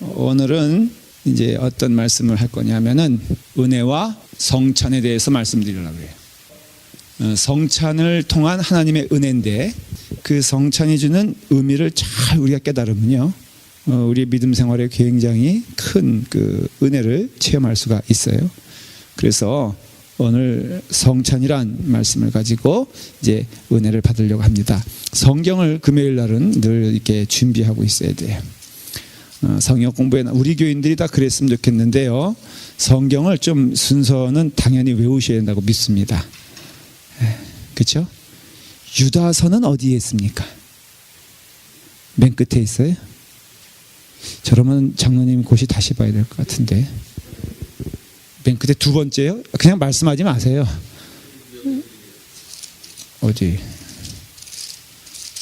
오늘은 이제 어떤 말씀을 할 거냐면은 은혜와 성찬에 대해서 말씀드리려고 해요. 성찬을 통한 하나님의 은혜인데 그 성찬이 주는 의미를 잘 우리가 깨달으면요, 우리의 믿음 생활에 굉장히 큰 그 은혜를 체험할 수가 있어요. 그래서 오늘 성찬이란 말씀을 가지고 이제 은혜를 받으려고 합니다. 성경을 금요일 날은 늘 이렇게 준비하고 있어야 돼요. 성경 공부에 우리 교인들이 다 그랬으면 좋겠는데요, 성경을 좀 순서는 당연히 외우셔야 된다고 믿습니다. 그렇죠? 유다서는 어디에 있습니까? 맨 끝에 있어요? 저러면 장로님 곳이 다시 봐야 될 것 같은데. 맨 끝에 두 번째요? 그냥 말씀하지 마세요. 어디?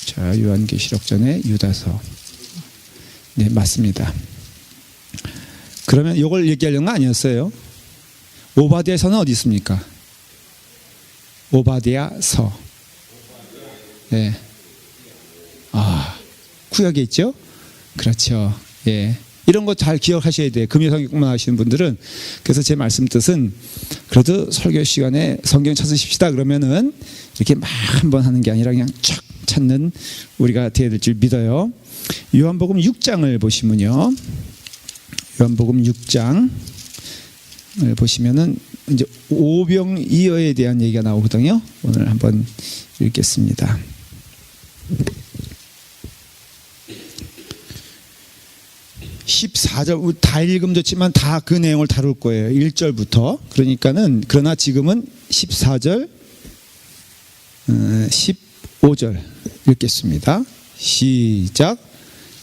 자, 요한계시록 전에 유다서. 네, 맞습니다. 그러면 이걸 얘기하려는 거 아니었어요? 오바댜서는 어디 있습니까? 오바댜서. 네. 구약에 있죠? 그렇죠. 예. 이런 거 잘 기억하셔야 돼요. 금요성경만 하시는 분들은. 그래서 제 말씀 뜻은 그래도 설교 시간에 성경 찾으십시다 그러면은 이렇게 막 한번 하는 게 아니라 그냥 쫙 찾는 우리가 되어야 될 줄 믿어요. 요한복음 6장을 보시면요, 요한복음 6장을 보시면은 이제 오병이어에 대한 얘기가 나오거든요. 오늘 한번 읽겠습니다. (14절) 다 읽으면 좋지만 다 그 내용을 다룰 거예요. 1절부터. 그러니까는 그러나 지금은 14절 15절 읽겠습니다. 시작.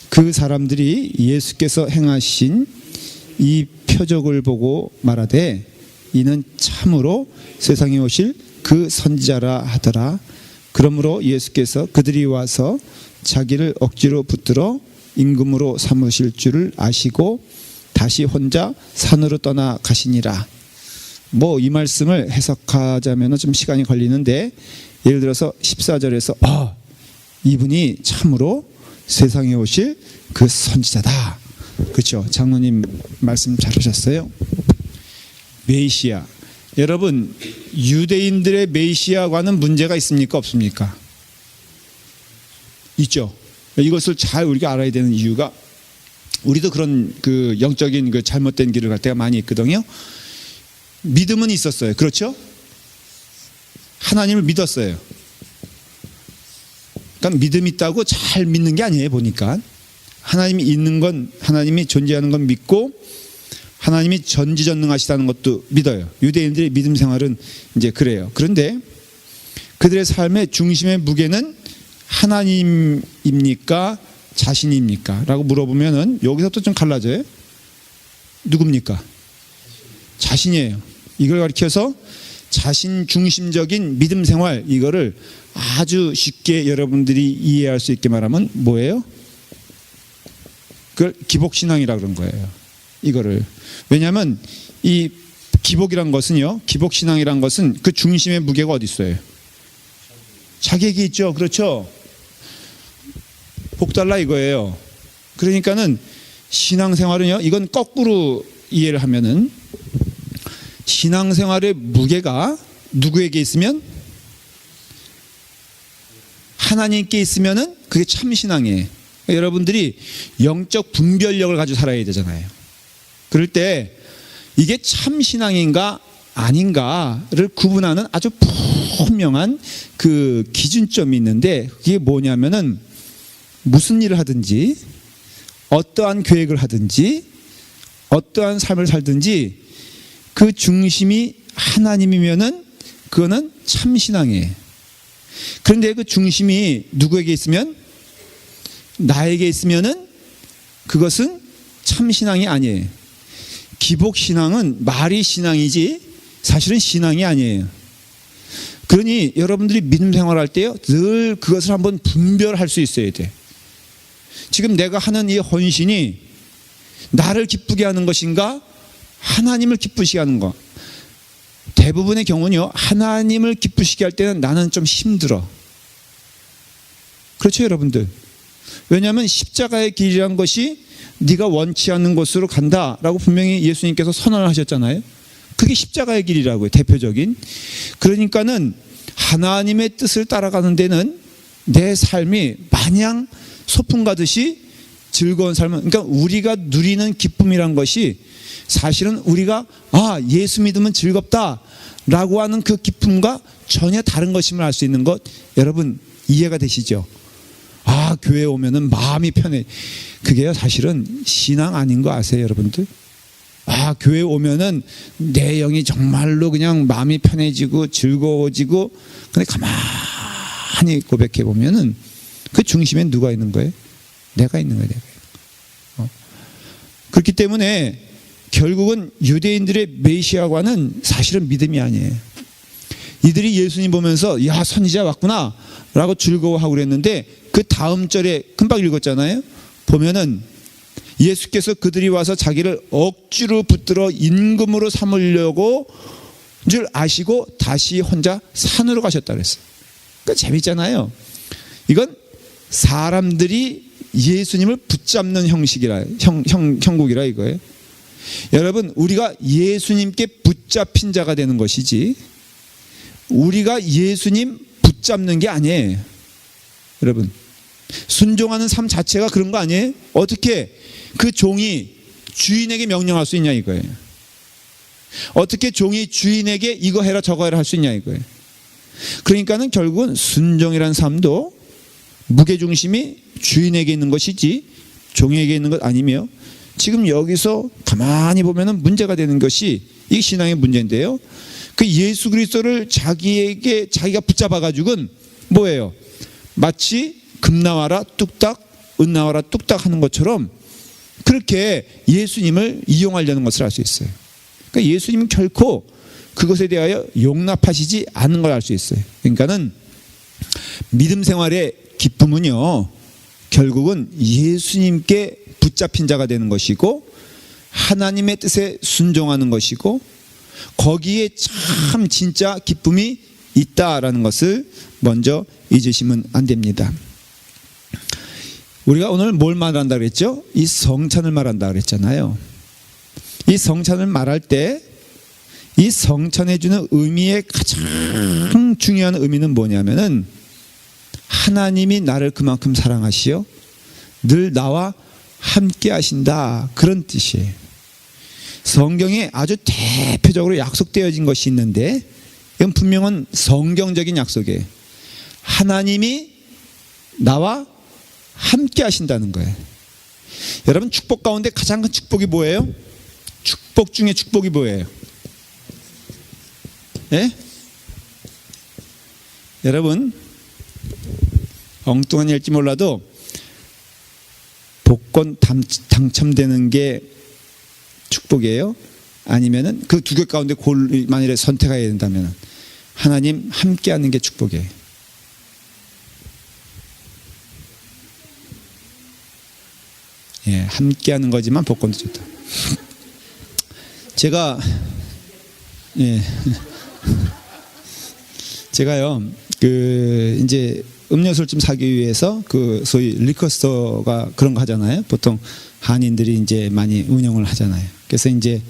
그 사람들이 예수께서 행하신 이 표적을 보고 말하되 이는 참으로 세상에 오실 그 선지자라 하더라. 그러므로 예수께서 그들이 와서 자기를 억지로 붙들어 임금으로 삼으실 줄을 아시고 다시 혼자 산으로 떠나 가시니라. 뭐 이 말씀을 해석하자면 좀 시간이 걸리는데, 예를 들어서 14절에서 이분이 참으로 세상에 오실 그 선지자다. 그렇죠? 장로님 말씀 잘하셨어요. 메시아. 여러분, 유대인들의 메시아와는 문제가 있습니까? 없습니까? 있죠. 이것을 잘 우리가 알아야 되는 이유가, 우리도 그런 그 영적인 그 잘못된 길을 갈 때가 많이 있거든요. 믿음은 있었어요. 그렇죠? 하나님을 믿었어요. 그러니까 믿음 있다고 잘 믿는 게 아니에요. 보니까 하나님이 있는 건, 하나님이 존재하는 건 믿고 하나님이 전지전능하시다는 것도 믿어요. 유대인들의 믿음 생활은 이제 그래요. 그런데 그들의 삶의 중심의 무게는 하나님입니까? 자신입니까? 라고 물어보면은 여기서부터 좀 갈라져요. 누굽니까? 자신이에요. 이걸 가리켜서 자신 중심적인 믿음 생활, 이거를 아주 쉽게 여러분들이 이해할 수 있게 말하면 뭐예요? 그걸 기복신앙이라 그런 거예요. 이거를. 왜냐하면 이 기복이란 것은요, 기복신앙이란 것은 그 중심의 무게가 어디 있어요? 자기에게 있죠. 그렇죠? 복 달라 이거예요. 그러니까는 신앙생활은요, 이건 거꾸로 이해를 하면은 신앙생활의 무게가 누구에게 있으면? 하나님께 있으면은 그게 참 신앙이에요. 그러니까 여러분들이 영적 분별력을 가지고 살아야 되잖아요. 그럴 때 이게 참 신앙인가 아닌가를 구분하는 아주 분명한 그 기준점이 있는데, 그게 뭐냐면은 무슨 일을 하든지, 어떠한 계획을 하든지, 어떠한 삶을 살든지 그 중심이 하나님이면은 그거는 참신앙이에요. 그런데 그 중심이 누구에게 있으면? 나에게 있으면은 그것은 참신앙이 아니에요. 기복신앙은 말이 신앙이지 사실은 신앙이 아니에요. 그러니 여러분들이 믿음 생활할 때요, 늘 그것을 한번 분별할 수 있어야 돼. 지금 내가 하는 이 헌신이 나를 기쁘게 하는 것인가, 하나님을 기쁘시게 하는 거. 대부분의 경우는요, 하나님을 기쁘시게 할 때는 나는 좀 힘들어. 그렇죠, 여러분들? 왜냐하면 십자가의 길이란 것이 네가 원치 않는 곳으로 간다라고 분명히 예수님께서 선언을 하셨잖아요. 그게 십자가의 길이라고요. 대표적인. 그러니까는 하나님의 뜻을 따라가는 데는 내 삶이 마냥 소풍 가듯이 즐거운 삶은, 그러니까 우리가 누리는 기쁨이란 것이 사실은 우리가 예수 믿으면 즐겁다라고 하는 그 기쁨과 전혀 다른 것임을 알 수 있는 것, 여러분 이해가 되시죠? 교회 오면은 마음이 편해. 그게요 사실은 신앙 아닌 거 아세요, 여러분들? 교회 오면은 내 영이 정말로 그냥 마음이 편해지고 즐거워지고. 근데 가만히 고백해 보면은 그 중심에 누가 있는 거예요? 내가 있는 거예요, 내가. 그렇기 때문에 결국은 유대인들의 메시아관은 사실은 믿음이 아니에요. 이들이 예수님 보면서 야, 선지자 왔구나 라고 즐거워하고 그랬는데, 그 다음 절에 금방 읽었잖아요. 보면은 예수께서 그들이 와서 자기를 억지로 붙들어 임금으로 삼으려고 줄 아시고 다시 혼자 산으로 가셨다 그랬어요. 그러니까 재밌잖아요. 이건 사람들이 예수님을 붙잡는 형식이라, 형국이라 이거예요. 여러분, 우리가 예수님께 붙잡힌 자가 되는 것이지 우리가 예수님 붙잡는 게 아니에요. 여러분, 순종하는 삶 자체가 그런 거 아니에요? 어떻게 그 종이 주인에게 명령할 수 있냐 이거예요. 어떻게 종이 주인에게 이거 해라 저거 해라 할 수 있냐 이거예요. 그러니까는 결국은 순종이라는 삶도 무게중심이 주인에게 있는 것이지 종에게 있는 것 아니며, 지금 여기서 가만히 보면은 문제가 되는 것이 이 신앙의 문제인데요. 그 예수 그리스도를 자기가 붙잡아 가지고는 뭐예요? 마치 금 나와라 뚝딱, 은 나와라 뚝딱 하는 것처럼 그렇게 예수님을 이용하려는 것을 알 수 있어요. 그러니까 예수님은 결코 그것에 대하여 용납하시지 않는 걸 알 수 있어요. 그러니까는 믿음 생활의 기쁨은요, 결국은 예수님께 붙잡힌 자가 되는 것이고 하나님의 뜻에 순종하는 것이고, 거기에 참 진짜 기쁨이 있다라는 것을 먼저 잊으시면 안 됩니다. 우리가 오늘 뭘 말한다 그랬죠? 이 성찬을 말한다 그랬잖아요. 이 성찬을 말할 때 이 성찬에 주는 의미의 가장 중요한 의미는 뭐냐면은 하나님이 나를 그만큼 사랑하시어 늘 나와 함께 하신다, 그런 뜻이에요. 성경에 아주 대표적으로 약속되어진 것이 있는데 이건 분명한 성경적인 약속이에요. 하나님이 나와 함께 하신다는 거예요. 여러분, 축복 가운데 가장 큰 축복이 뭐예요? 축복 중에 축복이 뭐예요? 예? 여러분, 엉뚱한 일일지 몰라도 복권 당첨되는 게 축복이에요? 아니면은 그 두 개 가운데 만일에 선택해야 된다면 하나님 함께 하는 게 축복이에요. 예, 함께 하는 거지만 복권도 좋다. 제가요, 이제 음료수를 좀 사기 위해서 소위 리커스토어가 그런 거 하잖아요. 보통 한인들이 이제 많이 운영을 하잖아요. 그래서 이제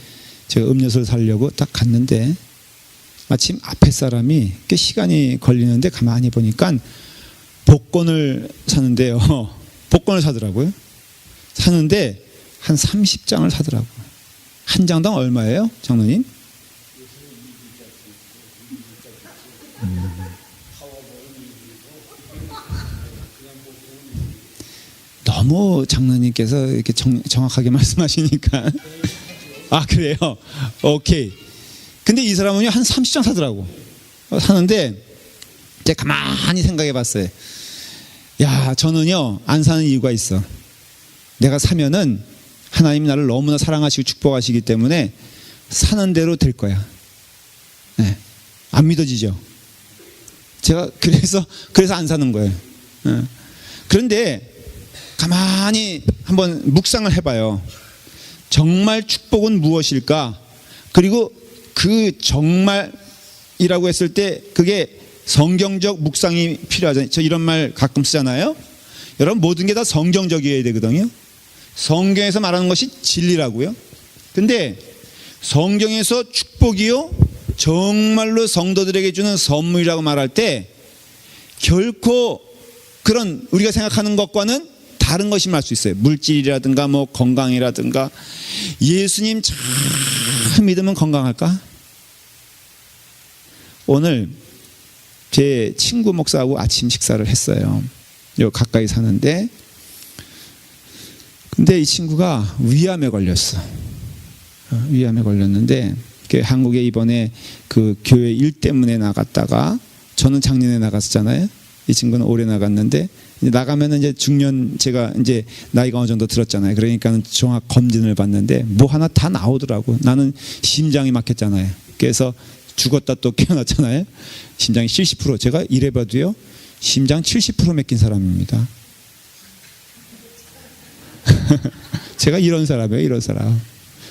제가 음료수를 사려고 딱 갔는데 마침 앞에 사람이 꽤 시간이 걸리는데 가만히 보니까 복권을 사는데요. 복권을 사더라고요. 사는데 한 30장을 사더라고요. 한 장당 얼마예요, 장로님? 너무 장로님께서 이렇게 정확하게 말씀하시니까. 그래요? 오케이. 근데 이 사람은요, 한 30장 사더라고. 사는데 제가 가만히 생각해 봤어요. 야, 저는요 안 사는 이유가 있어. 내가 사면은 하나님이 나를 너무나 사랑하시고 축복하시기 때문에 사는 대로 될 거야. 네. 안 믿어지죠? 제가 그래서 안 사는 거예요. 네. 그런데 가만히 한번 묵상을 해봐요. 정말 축복은 무엇일까? 그리고 그 정말이라고 했을 때 그게 성경적 묵상이 필요하잖아요. 저 이런 말 가끔 쓰잖아요. 여러분, 모든 게 다 성경적이어야 되거든요. 성경에서 말하는 것이 진리라고요. 근데 성경에서 축복이요 정말로 성도들에게 주는 선물이라고 말할 때 결코 그런 우리가 생각하는 것과는 다른 것이 말 수 있어요. 물질이라든가 뭐 건강이라든가. 예수님 참 믿으면 건강할까? 오늘 제 친구 목사하고 아침 식사를 했어요. 요 가까이 사는데, 근데 이 친구가 위암에 걸렸어. 위암에 걸렸는데 한국에 이번에 그 교회 일 때문에 나갔다가, 저는 작년에 나갔었잖아요. 이 친구는 올해 나갔는데, 나가면은 이제 중년, 제가 이제 나이가 어느 정도 들었잖아요. 그러니까 종합 검진을 받는데 뭐 하나 다 나오더라고. 나는 심장이 막혔잖아요. 그래서 죽었다 또 깨어났잖아요. 심장이 70%. 제가 이래봐도요 심장 70% 맡긴 사람입니다. 제가 이런 사람이에요. 이런 사람.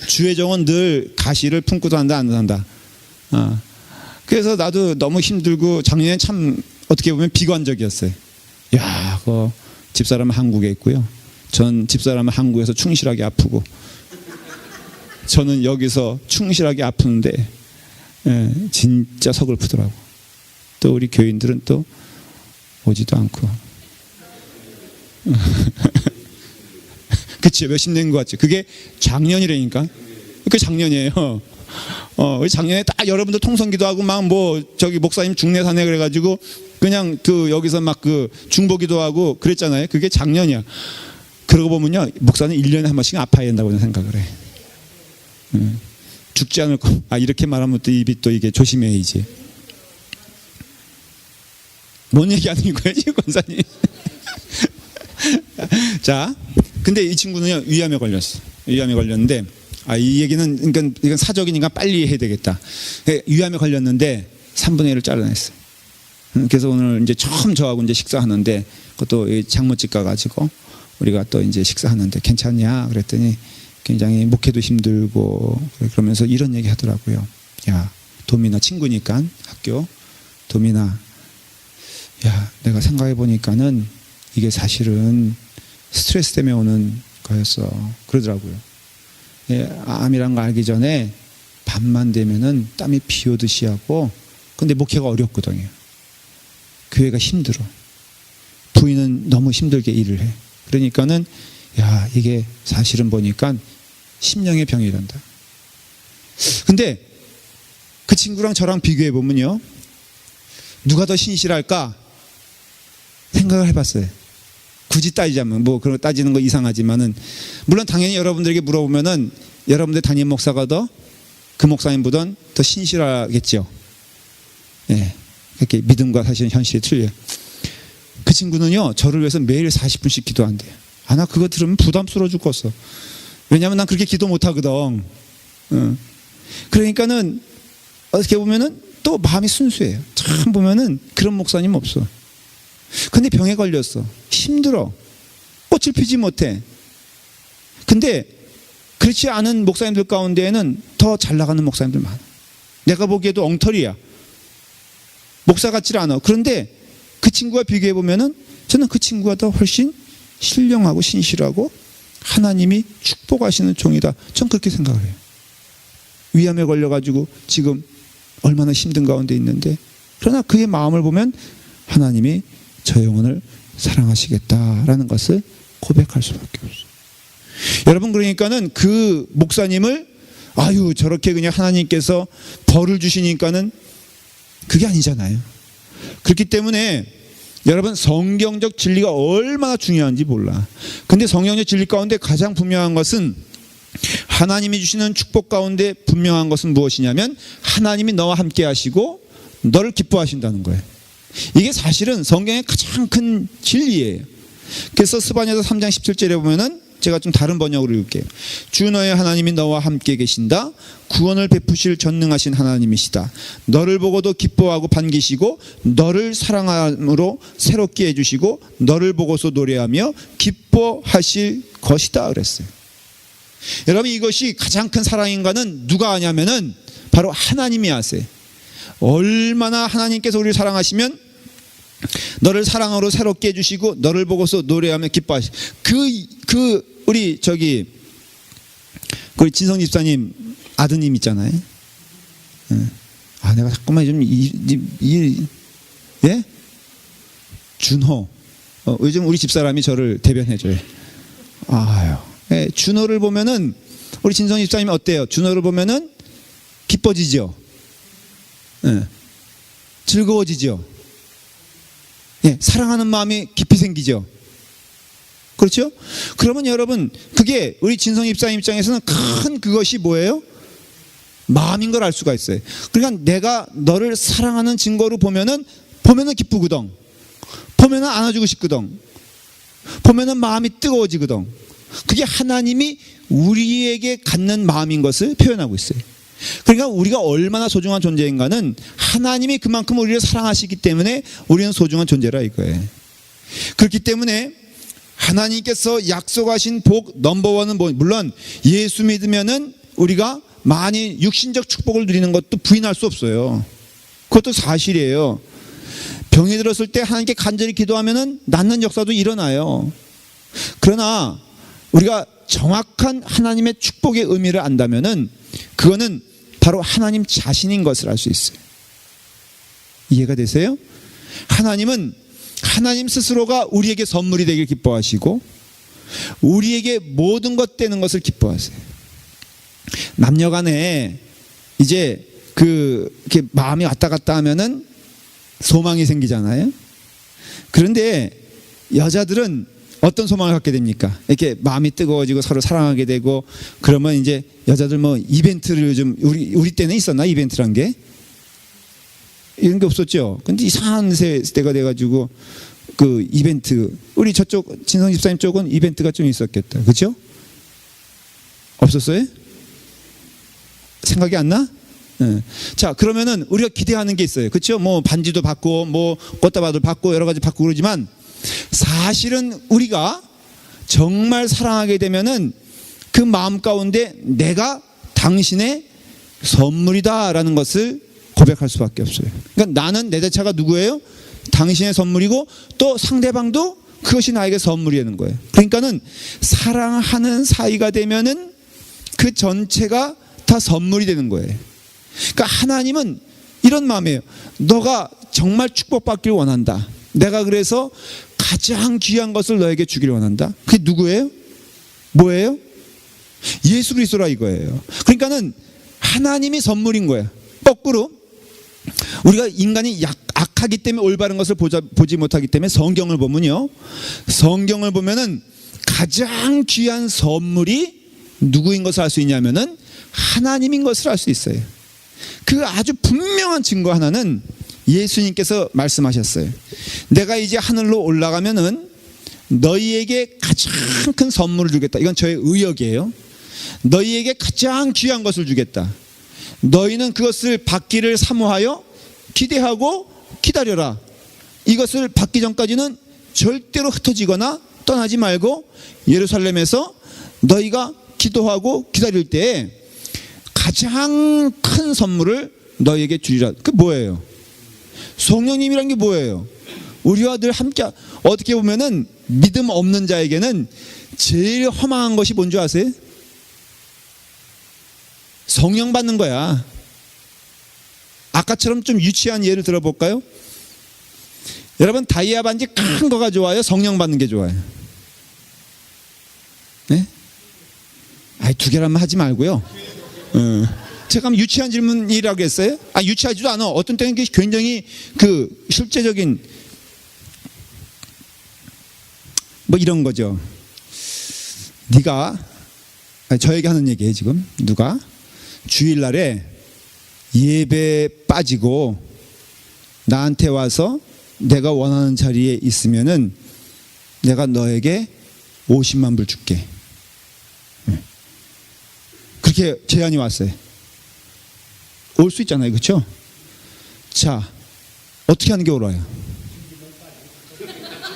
주혜정은 늘 가시를 품고도 한다 안 산다. 그래서 나도 너무 힘들고 작년에 참 어떻게 보면 비관적이었어요. 야, 그 집사람은 한국에 있고요. 전 집사람은 한국에서 충실하게 아프고, 저는 여기서 충실하게 아프는데 진짜 서글프더라고. 또 우리 교인들은 또 오지도 않고. 그치, 몇십 년 것 같지. 그게 작년이라니까. 그게 작년이에요. 작년에 딱 여러분들 통성기도 하고 막 뭐 저기 목사님 중내사네 그래가지고 그냥 그 여기서 막 그 중보기도 하고 그랬잖아요. 그게 작년이야. 그러고 보면요 목사는 1년에 한 번씩 아파야 된다고 생각을 해. 죽지 않을 거. 이렇게 말하면 또 입이 또 이게 조심해야지. 뭔 얘기하는 거예요 지금 권사님? 자, 근데 이 친구는요 위암에 걸렸어. 위암에 걸렸는데, 이 얘기는 그러니까 이건 사적이니까 빨리 해야 되겠다. 위암에 걸렸는데 3분의 1을 잘라냈어요. 그래서 오늘 이제 처음 저하고 이제 식사하는데, 그것도 장모집 가가지고 우리가 또 이제 식사하는데 괜찮냐 그랬더니 굉장히 목회도 힘들고 그러면서 이런 얘기 하더라고요. 야, 도민아, 친구니까 학교, 도민아, 야, 내가 생각해 보니까는 이게 사실은 스트레스 때문에 오는 거였어. 그러더라고요. 암이란 거 알기 전에 밤만 되면은 땀이 비 오듯이 하고, 근데 목회가 어렵거든요. 교회가 힘들어. 부인은 너무 힘들게 일을 해. 그러니까는 야, 이게 사실은 보니까 심령의 병이란다. 근데 그 친구랑 저랑 비교해 보면요, 누가 더 신실할까 생각을 해봤어요. 굳이 따지자면 뭐 그런 거 따지는 거 이상하지만은, 물론 당연히 여러분들에게 물어보면은 여러분들 담임 목사가 더 그 목사님보다는 더 신실하겠죠. 예, 이렇게 믿음과 사실은 현실이 틀려요. 그 친구는요 저를 위해서 매일 40분씩 기도한대요. 나 그거 들으면 부담스러워 죽겠어. 왜냐하면 난 그렇게 기도 못하거든. 그러니까는 어떻게 보면은 또 마음이 순수해요. 참 보면은 그런 목사님 없어. 근데 병에 걸렸어. 힘들어. 꽃을 피지 못해. 근데 그렇지 않은 목사님들 가운데에는 더 잘 나가는 목사님들 많아. 내가 보기에도 엉터리야. 목사 같지 않아. 그런데 그 친구와 비교해 보면은 저는 그 친구가 더 훨씬 신령하고 신실하고 하나님이 축복하시는 종이다. 전 그렇게 생각을 해요. 위암에 걸려가지고 지금 얼마나 힘든 가운데 있는데, 그러나 그의 마음을 보면 하나님이 저 영혼을 사랑하시겠다라는 것을 고백할 수밖에 없어요. 여러분, 그러니까는 그 목사님을 저렇게 그냥 하나님께서 벌을 주시니까는 그게 아니잖아요. 그렇기 때문에 여러분, 성경적 진리가 얼마나 중요한지 몰라. 근데 성경적 진리 가운데 가장 분명한 것은, 하나님이 주시는 축복 가운데 분명한 것은 무엇이냐면 하나님이 너와 함께 하시고 너를 기뻐하신다는 거예요. 이게 사실은 성경의 가장 큰 진리예요. 그래서 스바냐서 3장 17절에 보면은, 제가 좀 다른 번역으로 읽을게요. 주 너의 하나님이 너와 함께 계신다. 구원을 베푸실 전능하신 하나님이시다. 너를 보고도 기뻐하고 반기시고 너를 사랑함으로 새롭게 해주시고 너를 보고서 노래하며 기뻐하실 것이다 그랬어요. 여러분, 이것이 가장 큰 사랑인가는 누가 아냐면은 바로 하나님이 아세요. 얼마나 하나님께서 우리를 사랑하시면 너를 사랑으로 새롭게 해주시고 너를 보고서 노래하며 기뻐하시. 그 우리 그 진성 집사님 아드님 있잖아요. 내가 자꾸만 좀 예? 준호. 요즘 우리 집사람이 저를 대변해줘요. 예, 준호를 보면은 우리 진성 집사님이 어때요? 준호를 보면은 기뻐지죠. 예, 즐거워지죠. 예, 사랑하는 마음이 깊이 생기죠. 그렇죠? 그러면 여러분, 그게 우리 진성 집사님 입장에서는 큰 그것이 뭐예요? 마음인 걸 알 수가 있어요. 그러니까 내가 너를 사랑하는 증거로 보면은 기쁘거든. 보면은 안아주고 싶거든. 보면은 마음이 뜨거워지거든. 그게 하나님이 우리에게 갖는 마음인 것을 표현하고 있어요. 그러니까 우리가 얼마나 소중한 존재인가는 하나님이 그만큼 우리를 사랑하시기 때문에 우리는 소중한 존재라 이거예요. 그렇기 때문에 하나님께서 약속하신 복 넘버원은 물론 예수 믿으면은 우리가 많이 육신적 축복을 누리는 것도 부인할 수 없어요. 그것도 사실이에요. 병이 들었을 때 하나님께 간절히 기도하면은 낫는 역사도 일어나요. 그러나 우리가 정확한 하나님의 축복의 의미를 안다면은 그거는 바로 하나님 자신인 것을 알 수 있어요. 이해가 되세요? 하나님은 하나님 스스로가 우리에게 선물이 되길 기뻐하시고 우리에게 모든 것 되는 것을 기뻐하세요. 남녀간에 이제 이렇게 마음이 왔다 갔다 하면은 소망이 생기잖아요. 그런데 여자들은 어떤 소망을 갖게 됩니까? 이렇게 마음이 뜨거워지고 서로 사랑하게 되고 그러면 이제 여자들 이벤트를 요즘 우리 때는 있었나? 이벤트란 게 이런 게 없었죠. 근데 이상한 세대가 돼가지고 그 이벤트, 우리 저쪽 진성 집사님 쪽은 이벤트가 좀 있었겠다. 그렇죠? 없었어요? 생각이 안 나? 네. 자, 그러면은 우리가 기대하는 게 있어요. 그렇죠? 반지도 받고 꽃다발도 받고 여러 가지 받고 그러지만 사실은 우리가 정말 사랑하게 되면은 그 마음 가운데 내가 당신의 선물이다라는 것을 고백할 수밖에 없어요. 그러니까 나는 내 자체가 누구예요? 당신의 선물이고 또 상대방도 그것이 나에게 선물이 되는 거예요. 그러니까는 사랑하는 사이가 되면은 그 전체가 다 선물이 되는 거예요. 그러니까 하나님은 이런 마음이에요. 너가 정말 축복받길 원한다. 내가 그래서 가장 귀한 것을 너에게 주기를 원한다. 그게 누구예요? 뭐예요? 예수 그리스도라 이거예요. 그러니까는 하나님이 선물인 거예요. 거꾸로 우리가 인간이 악하기 때문에 올바른 것을 보지 못하기 때문에 성경을 보면요, 성경을 보면은 가장 귀한 선물이 누구인 것을 알 수 있냐면은 하나님인 것을 알 수 있어요. 그 아주 분명한 증거 하나는 예수님께서 말씀하셨어요. 내가 이제 하늘로 올라가면은 너희에게 가장 큰 선물을 주겠다. 이건 저의 의역이에요. 너희에게 가장 귀한 것을 주겠다. 너희는 그것을 받기를 사모하여 기대하고 기다려라. 이것을 받기 전까지는 절대로 흩어지거나 떠나지 말고 예루살렘에서 너희가 기도하고 기다릴 때에 가장 큰 선물을 너희에게 주리라. 그게 뭐예요? 성령님이란 게 뭐예요? 우리와 늘 함께, 어떻게 보면은 믿음 없는 자에게는 제일 허망한 것이 뭔지 아세요? 성령 받는 거야. 아까처럼 좀 유치한 예를 들어볼까요? 여러분, 다이아 반지 큰 거가 좋아요? 성령 받는 게 좋아요? 네? 두 개라면 하지 말고요. 제가 유치한 질문이라고 했어요? 유치하지도 않아. 어떤 때는 굉장히 실제적인 이런 거죠. 네가, 저에게 하는 얘기예요 지금. 누가 주일날에 예배 빠지고 나한테 와서 내가 원하는 자리에 있으면은 내가 너에게 50만 불 줄게. 그렇게 제안이 왔어요. 올 수 있잖아요. 그렇죠? 자, 어떻게 하는 게 옳아요?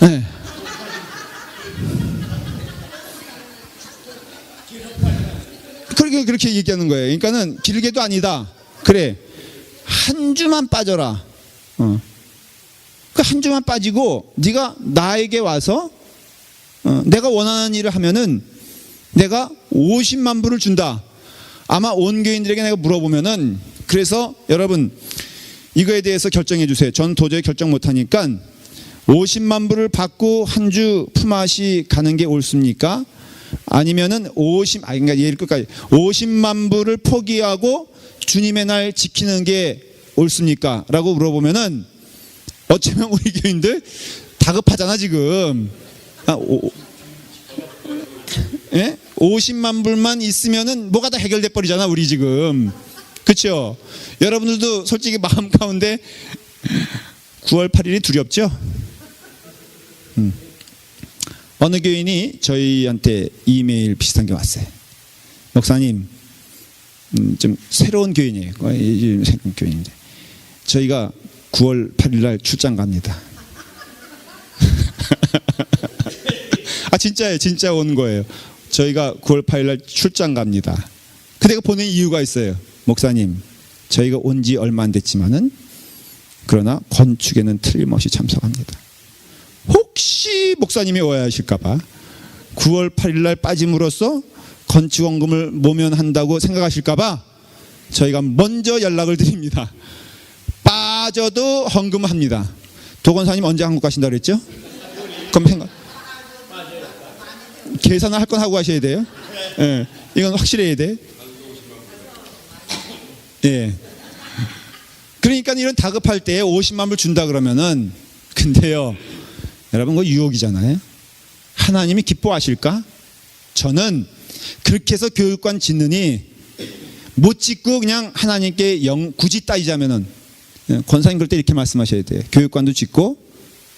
네. 그렇게 얘기하는 거예요. 그러니까는 길게도 아니다. 그래, 한 주만 빠져라. 그 한 주만 빠지고 네가 나에게 와서 내가 원하는 일을 하면은 내가 50만 불을 준다. 아마 온 교인들에게 내가 물어보면은, 그래서 여러분 이거에 대해서 결정해 주세요. 전 도저히 결정 못하니까 50만 불을 받고 한 주 품앗이 가는 게 옳습니까? 아니면은 그러니까 예를 끝까지 50만 불을 포기하고 주님의 날 지키는 게 옳습니까? 라고 물어보면은 어쩌면 우리 교인들 다급하잖아 지금. 50만 불만 있으면은 뭐가 다 해결돼 버리잖아 우리 지금. 그렇죠? 여러분들도 솔직히 마음 가운데 9월 8일이 두렵죠? 어느 교인이 저희한테 이메일 비슷한 게 왔어요. 목사님, 좀 새로운 교인이에요. 새로운 교인인데 저희가 9월 8일 날 출장 갑니다. 진짜예요. 진짜 온 거예요. 저희가 9월 8일 날 출장 갑니다. 그대가 보낸 이유가 있어요. 목사님, 저희가 온 지 얼마 안 됐지만은 그러나 건축에는 틀림없이 참석합니다. 혹시 목사님이 오해하실까봐 9월 8일 날 빠짐으로써 건축원금을 모면한다고 생각하실까봐 저희가 먼저 연락을 드립니다. 빠져도 헌금합니다. 도건사님 언제 한국 가신다고 그랬죠? 그럼 계산을 할 건 하고 가셔야 돼요. 예, 이건 확실해야 돼. 예. 그러니까 이런 다급할 때 50만 불 준다 그러면은, 근데요 여러분 그거 유혹이잖아요. 하나님이 기뻐하실까? 저는 그렇게 해서 교육관 짓느니 못 짓고 그냥 하나님께 굳이 따지자면은, 권사님 그럴 때 이렇게 말씀하셔야 돼요. 교육관도 짓고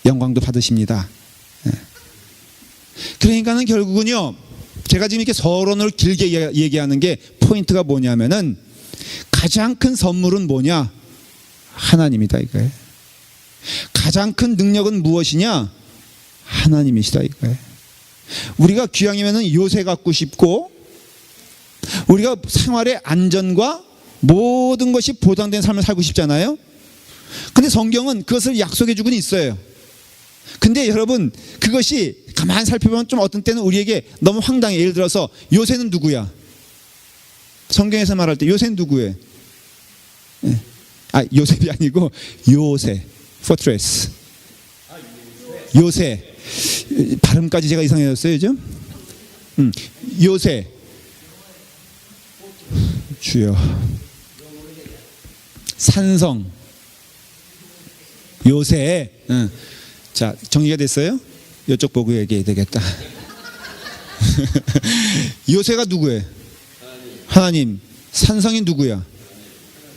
영광도 받으십니다. 그러니까는 결국은요, 제가 지금 이렇게 서론을 길게 얘기하는 게 포인트가 뭐냐면은, 가장 큰 선물은 뭐냐? 하나님이다 이거예요. 가장 큰 능력은 무엇이냐? 하나님이시다 이거예요. 우리가 귀향이면은 요새 갖고 싶고, 우리가 생활의 안전과 모든 것이 보장된 삶을 살고 싶잖아요. 근데 성경은 그것을 약속해 주고는 있어요. 근데 여러분 그것이 가만히 살펴보면 좀 어떤 때는 우리에게 너무 황당해. 예를 들어서 요새는 누구야? 성경에서 말할 때 요새는 누구예요? 요셉이 아니고 요새, 포트레스. 요새. 발음까지 제가 이상해졌어요 요즘. 요새. 주여. 산성. 요새. 자, 정리가 됐어요? 이쪽 보고 얘기해야 되겠다. 요새가 누구예요? 하나님. 산성이 누구야?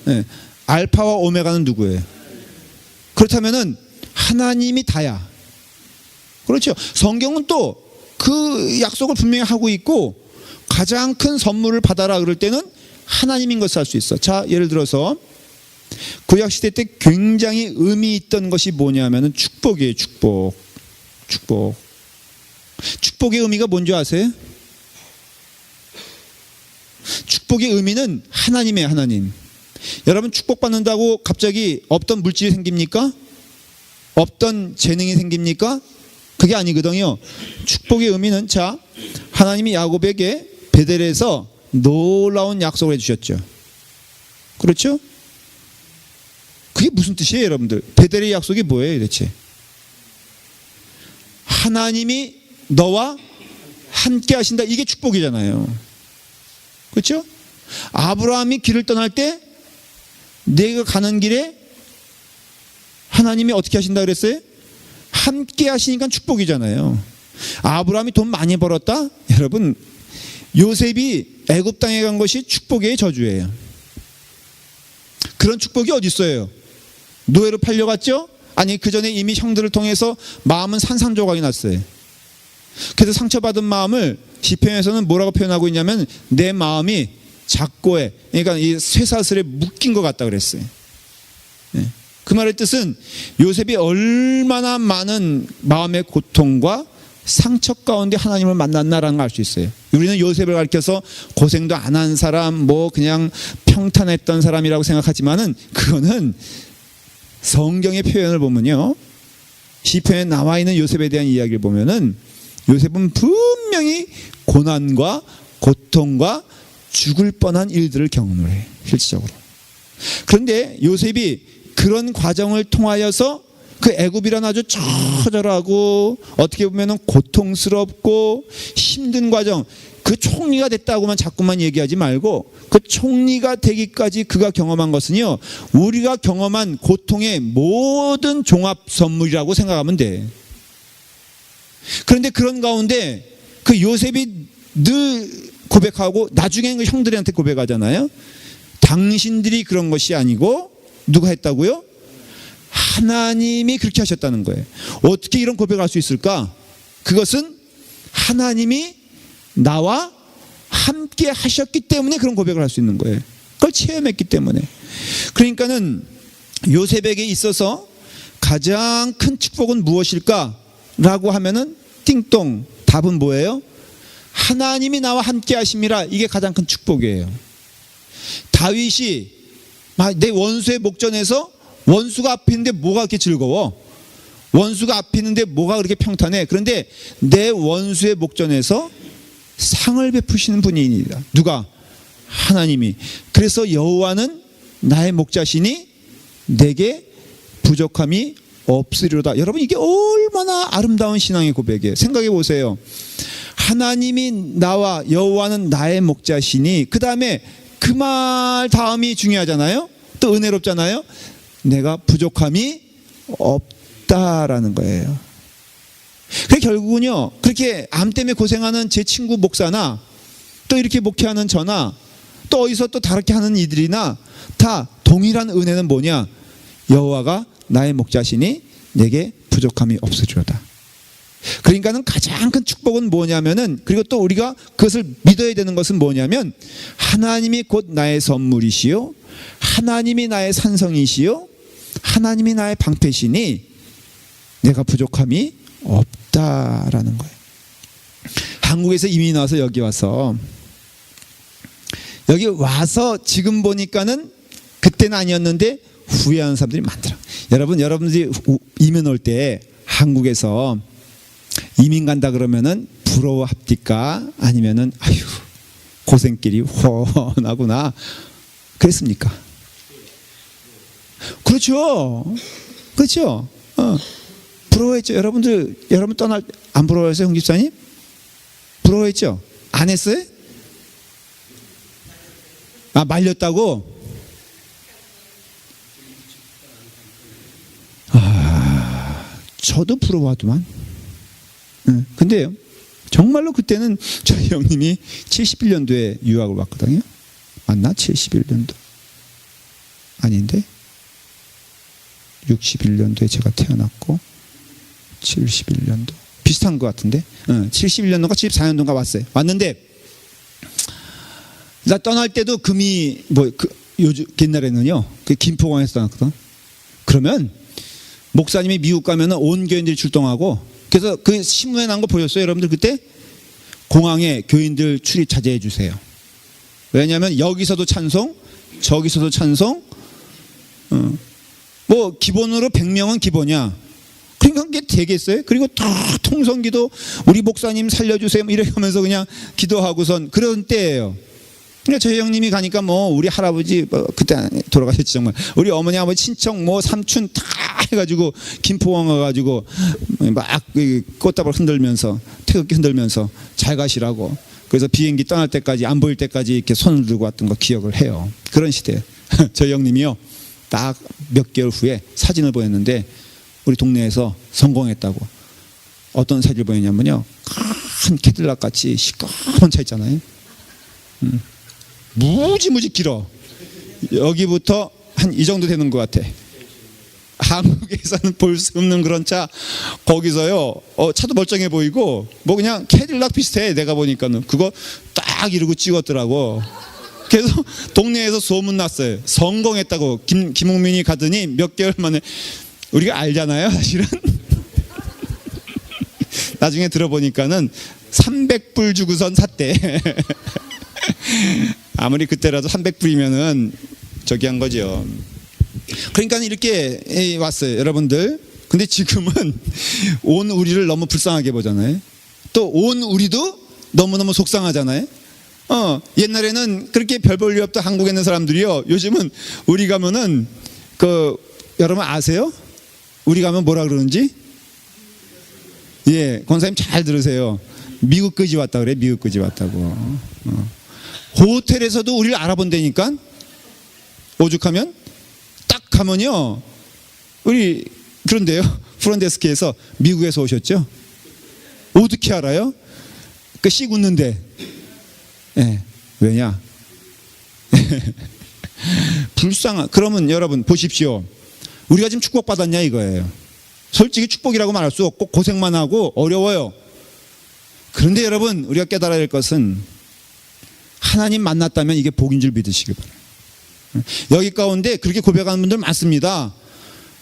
네. 알파와 오메가는 누구예요? 그렇다면은 하나님이 다야. 그렇죠. 성경은 또 그 약속을 분명히 하고 있고, 가장 큰 선물을 받아라 그럴 때는 하나님인 것을 알 수 있어. 자, 예를 들어서 구약시대 때 굉장히 의미 있던 것이 뭐냐면은 축복이에요. 축복의 의미가 뭔지 아세요? 축복의 의미는 하나님이에요. 하나님. 여러분 축복받는다고 갑자기 없던 물질이 생깁니까? 없던 재능이 생깁니까? 그게 아니거든요. 축복의 의미는, 자, 하나님이 야곱에게 베델에서 놀라운 약속을 해주셨죠. 그렇죠? 그게 무슨 뜻이에요 여러분들? 베델의 약속이 뭐예요 대체? 하나님이 너와 함께 하신다. 이게 축복이잖아요. 그렇죠? 아브라함이 길을 떠날 때 내가 가는 길에 하나님이 어떻게 하신다 그랬어요? 함께 하시니까 축복이잖아요. 아브라함이 돈 많이 벌었다? 여러분 요셉이 애굽 땅에 간 것이 축복의 저주예요. 그런 축복이 어디 있어요? 노예로 팔려갔죠? 아니 그 전에 이미 형들을 통해서 마음은 산산조각이 났어요. 그래서 상처받은 마음을 시편에서는 뭐라고 표현하고 있냐면, 내 마음이 작고해, 그러니까 이 쇠사슬에 묶인 것 같다 그랬어요. 그 말의 뜻은 요셉이 얼마나 많은 마음의 고통과 상처 가운데 하나님을 만났나라는 걸 알 수 있어요. 우리는 요셉을 가리켜서 고생도 안 한 사람, 뭐 그냥 평탄했던 사람이라고 생각하지만은, 그거는 성경의 표현을 보면요, 시편에 나와 있는 요셉에 대한 이야기를 보면은 요셉은 분명히 고난과 고통과 죽을 뻔한 일들을 경험을 해, 실질적으로. 그런데 요셉이 그런 과정을 통하여서 그 애굽이란 아주 처절하고 어떻게 보면 고통스럽고 힘든 과정, 그 총리가 됐다고만 자꾸만 얘기하지 말고 그 총리가 되기까지 그가 경험한 것은요, 우리가 경험한 고통의 모든 종합 선물이라고 생각하면 돼. 그런데 그런 가운데 그 요셉이 늘 고백하고 나중에는 그 형들한테 고백하잖아요. 당신들이 그런 것이 아니고 누가 했다고요? 하나님이 그렇게 하셨다는 거예요. 어떻게 이런 고백을 할 수 있을까? 그것은 하나님이 나와 함께 하셨기 때문에 그런 고백을 할 수 있는 거예요. 그걸 체험했기 때문에. 그러니까는 요셉에게 있어서 가장 큰 축복은 무엇일까? 라고 하면은 띵동, 답은 뭐예요? 하나님이 나와 함께 하심이라. 이게 가장 큰 축복이에요. 다윗이 내 원수의 목전에서, 원수가 앞에 있는데 뭐가 그렇게 즐거워? 원수가 앞에 있는데 뭐가 그렇게 평탄해? 그런데 내 원수의 목전에서 상을 베푸시는 분이니라. 누가? 하나님이. 그래서 여호와는 나의 목자시니 내게 부족함이 없으리로다. 여러분, 이게 얼마나 아름다운 신앙의 고백이에요. 생각해 보세요. 하나님이 나와, 여호와는 나의 목자시니, 그 다음에 그 말 다음이 중요하잖아요. 또 은혜롭잖아요. 내가 부족함이 없다라는 거예요. 그래, 결국은요, 그렇게 암 때문에 고생하는 제 친구 목사나 또 이렇게 목회하는 저나 또 어디서 또 다르게 하는 이들이나 다 동일한 은혜는 뭐냐? 여호와가 나의 목자시니 내게 부족함이 없으리로다. 그러니까는 가장 큰 축복은 뭐냐면은, 그리고 또 우리가 그것을 믿어야 되는 것은 뭐냐면, 하나님이 곧 나의 선물이시요, 하나님이 나의 산성이시요, 하나님이 나의 방패시니 내가 부족함이 없다라는 거예요. 한국에서 이민 와서 여기 와서 지금 보니까는 그때는 아니었는데 후회하는 사람들이 많더라. 여러분들이 이민 올 때 한국에서 이민 간다 그러면은 부러워합니까? 아니면은 아유 고생길이 훤하구나 그랬습니까? 그렇죠. 부러워했죠. 여러분 떠날 안 부러워했어요, 홍 집사님? 부러워했죠? 안 했어요? 아, 말렸다고? 저도 부러워하더만. 근데 정말로 그때는 저희 형님이 71년도에 유학을 왔거든요. 맞나? 71년도 아닌데 61년도에 제가 태어났고 71년도 비슷한 것 같은데 71년도가 74년도인가 왔어요. 왔는데 나 떠날 때도 금이 요즘 옛날에는요 그 김포공항에서 떠났거든. 그러면 목사님이 미국 가면은 온 교인들이 출동하고, 그래서 그 신문에 난 거 보셨어요? 여러분들 그때 공항에 교인들 출입 자제해 주세요. 왜냐하면 여기서도 찬송, 저기서도 찬송, 뭐 기본으로 100명은 기본이야. 그러니까 그게 되겠어요? 그리고 다 통성기도 우리 목사님 살려주세요 이렇게 하면서 그냥 기도하고선 그런 때예요. 그러니까 저희 형님이 가니까 뭐 우리 할아버지 그때 돌아가셨지 정말, 우리 어머니 아버지 친척 뭐 삼촌 다 해가지고 김포공항 가가지고 막 꽃다발 흔들면서 태극기 흔들면서 잘 가시라고, 그래서 비행기 떠날 때까지 안 보일 때까지 이렇게 손을 들고 왔던 거 기억을 해요. 그런 시대. 저희 형님이요 딱 몇 개월 후에 사진을 보냈는데 우리 동네에서 성공했다고. 어떤 사진을 보냈냐면요, 큰 캐딜락 같이 시꺼먼 차 있잖아요. 무지무지 길어. 여기부터 한 이 정도 되는 것 같아. 한국에서는 볼 수 없는 그런 차. 거기서요 차도 멀쩡해 보이고 뭐 그냥 캐딜락 비슷해. 내가 보니까는 그거 딱 이러고 찍었더라고. 그래서 동네에서 소문 났어요. 성공했다고. 김홍민이 가더니 몇 개월 만에, 우리가 알잖아요 사실은. 나중에 들어보니까는 300불 주고선 샀대. 아무리 그때라도 300불이면은 저기 한 거죠. 그러니까 이렇게 왔어요 여러분들. 근데 지금은 온 우리를 너무 불쌍하게 보잖아요. 또 온 우리도 너무너무 속상하잖아요. 옛날에는 그렇게 별 볼 일 없던 한국에 있는 사람들이요, 요즘은 우리 가면은 여러분 아세요? 우리 가면 뭐라 그러는지? 예, 권사님 잘 들으세요. 미국 거지 왔다 그래. 미국 거지 왔다고. 호텔에서도 우리를 알아본다니까. 오죽하면 딱 가면요, 우리 그런데요, 프론데스크에서 미국에서 오셨죠? 어떻게 알아요? 씩 웃는데. 예, 왜냐? 불쌍한. 그러면 여러분 보십시오. 우리가 지금 축복받았냐 이거예요. 솔직히 축복이라고 말할 수 없고 고생만 하고 어려워요. 그런데 여러분, 우리가 깨달아야 할 것은 하나님 만났다면 이게 복인 줄 믿으시기 바랍니다. 여기 가운데 그렇게 고백하는 분들 많습니다.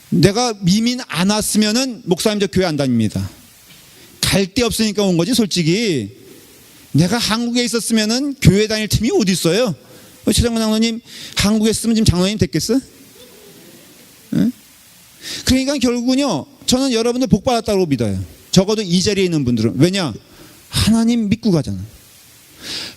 내가 이민 안 왔으면은 목사님 저 교회 안 다닙니다. 갈 데 없으니까 온 거지. 솔직히 내가 한국에 있었으면은 교회 다닐 틈이 어디 있어요? 최장관 장로님 한국에 있으면 지금 장로님 됐겠어? 응? 그러니까 결국은요, 저는 여러분들 복 받았다고 믿어요. 적어도 이 자리에 있는 분들은. 왜냐? 하나님 믿고 가잖아.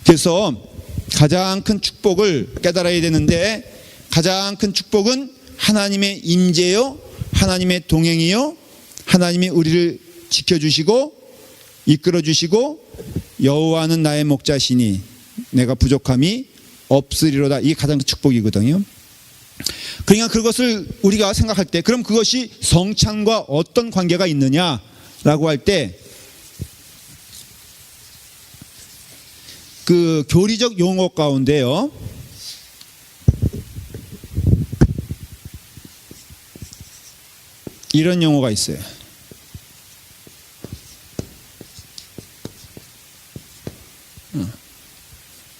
그래서 가장 큰 축복을 깨달아야 되는데, 가장 큰 축복은 하나님의 임재요, 하나님의 동행이요, 하나님이 우리를 지켜주시고 이끌어주시고 여호와는 나의 목자시니 내가 부족함이 없으리로다. 이게 가장 큰 축복이거든요. 그러니까 그것을 우리가 생각할 때, 그럼 그것이 성찬과 어떤 관계가 있느냐라고 할 때, 그 교리적 용어 가운데요, 이런 용어가 있어요.